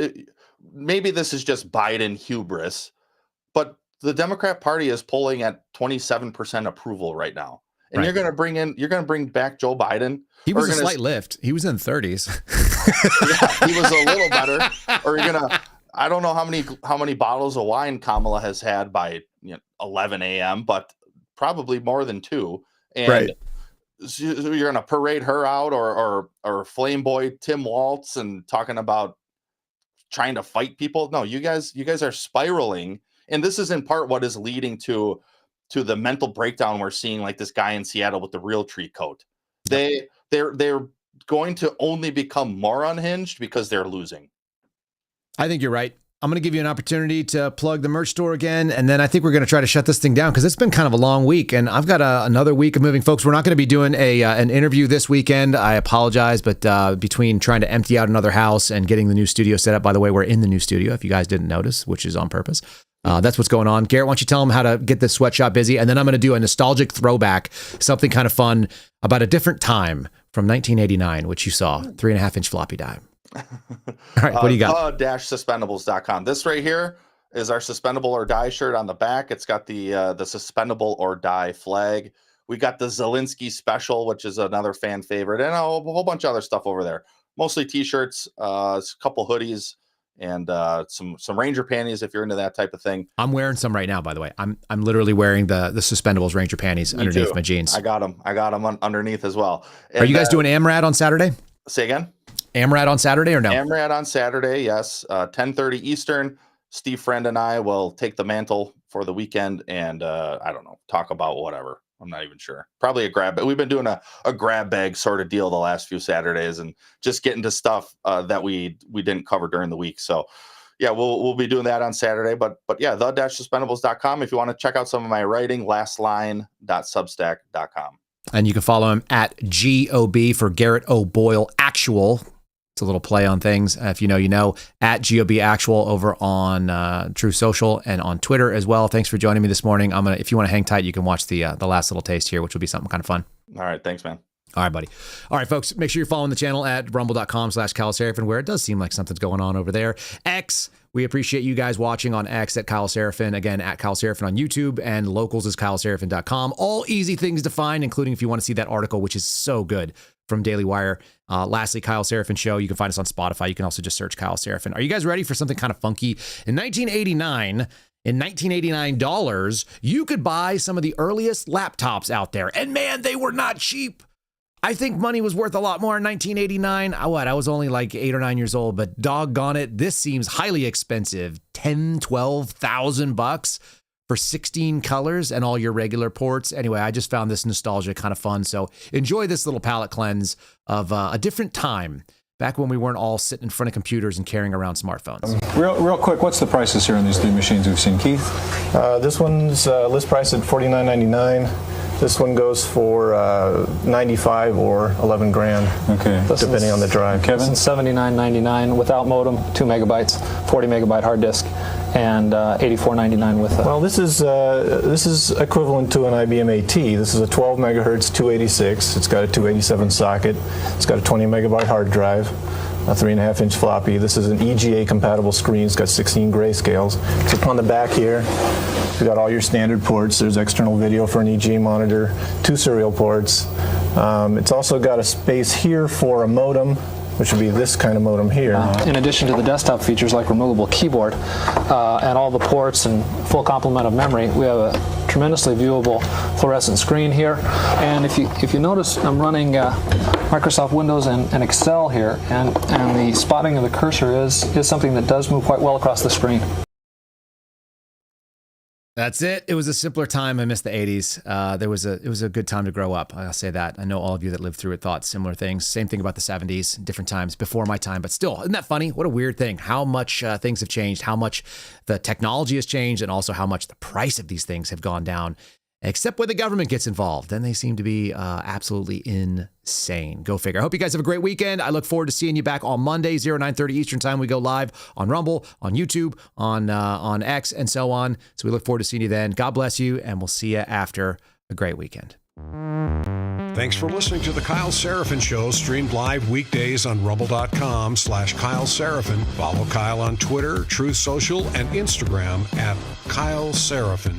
Maybe this is just Biden hubris, but the Democrat Party is polling at 27% approval right now. And you're going to bring back Joe Biden. He was a slight lift. He was in the 30s. Yeah, he was a little better. Or you're going to, I don't know how many bottles of wine Kamala has had by 11 a.m., but probably more than 2. And you're going to parade her out, or flame boy Tim Waltz and talking about trying to fight people. No, you guys are spiraling. And this is in part what is leading to the mental breakdown we're seeing, like this guy in Seattle with the Realtree coat. They're going to only become more unhinged because they're losing. I think you're right. I'm going to give you an opportunity to plug the merch store again, and then I think we're going to try to shut this thing down because it's been kind of a long week, and I've got another week of moving. Folks, we're not going to be doing an interview this weekend. I apologize, but between trying to empty out another house and getting the new studio set up, by the way, we're in the new studio, if you guys didn't notice, which is on purpose. That's what's going on. Garrett, why don't you tell them how to get this sweatshop busy? And then I'm going to do a nostalgic throwback, something kind of fun about a different time from 1989, which you saw, 3.5-inch floppy drive. All right, what do you got? The-suspendables.com. This right here is our Suspendable or Die shirt on the back. It's got the Suspendable or Die flag. We got the Zelensky special, which is another fan favorite, and a whole bunch of other stuff over there. Mostly T-shirts, a couple hoodies, and some Ranger panties if you're into that type of thing. I'm wearing some right now, by the way. I'm literally wearing the Suspendables Ranger panties underneath my jeans. I got them underneath as well. And, are you guys doing AMRAD on Saturday? Say again? AMRAD on Saturday or no? AMRAD on Saturday, yes. 10:30 Eastern. Steve Friend and I will take the mantle for the weekend and I don't know, talk about whatever. I'm not even sure. Probably a grab bag. We've been doing a grab bag sort of deal the last few Saturdays and just getting to stuff that we didn't cover during the week. So yeah, we'll be doing that on Saturday. But yeah, the-suspendables.com. If you want to check out some of my writing, lastline.substack.com. And you can follow him at GOB for Garrett O'Boyle Actual. It's a little play on things. If you know, you know. At GOB Actual over on True Social and on Twitter as well. Thanks for joining me this morning. If you want to hang tight, you can watch the last little taste here, which will be something kind of fun. All right. Thanks, man. All right, buddy. All right, folks, make sure you're following the channel at rumble.com/KyleSeraphin, where it does seem like something's going on over there. X, we appreciate you guys watching on X at Kyle Seraphin. Again, at Kyle Seraphin on YouTube, and locals is KyleSeraphin.com. All easy things to find, including if you want to see that article, which is so good, from Daily Wire. Lastly, Kyle Seraphin Show. You can find us on Spotify. You can also just search Kyle Seraphin. Are you guys ready for something kind of funky? In 1989 dollars, you could buy some of the earliest laptops out there. And man, they were not cheap. I think money was worth a lot more in 1989. I was only like 8 or 9 years old, but doggone it, this seems highly expensive. $10,000-$12,000 for 16 colors and all your regular ports. Anyway, I just found this nostalgia kind of fun. So enjoy this little palate cleanse of a different time, back when we weren't all sitting in front of computers and carrying around smartphones. Real quick, what's the prices here on these three machines we've seen, Keith? This one's list price at $49.99. This one goes for $95 or $11 grand, okay, depending on the drive. Kevin? $79.99 without modem, 2 megabytes, 40 megabyte hard disk, and $84.99 with. Well, this is equivalent to an IBM AT. This is a 12 megahertz 286. It's got a 287 socket. It's got a 20 megabyte hard drive, a 3.5-inch floppy. This is an EGA compatible screen. It's got 16 grayscales. So on the back here, you've got all your standard ports. There's external video for an EGA monitor, 2 serial ports. It's also got a space here for a modem, which would be this kind of modem here. In addition to the desktop features like removable keyboard and all the ports and full complement of memory, we have a tremendously viewable fluorescent screen here. And if you notice, I'm running Microsoft Windows and Excel here, and the spotting of the cursor is something that does move quite well across the screen. That's it. It was a simpler time. I miss the 80s. It was a good time to grow up. I'll say that. I know all of you that lived through it thought similar things. Same thing about the 70s, different times before my time, but still, isn't that funny? What a weird thing. How much things have changed, how much the technology has changed, and also how much the price of these things have gone down. Except when the government gets involved, then they seem to be absolutely insane. Go figure. I hope you guys have a great weekend. I look forward to seeing you back on Monday, 9:30 Eastern time. We go live on Rumble, on YouTube, on X, and so on. So we look forward to seeing you then. God bless you, and we'll see you after a great weekend. Thanks for listening to the Kyle Seraphin Show, streamed live weekdays on rumble.com/Kyle Seraphin. Follow Kyle on Twitter, Truth Social, and Instagram at Kyle Seraphin.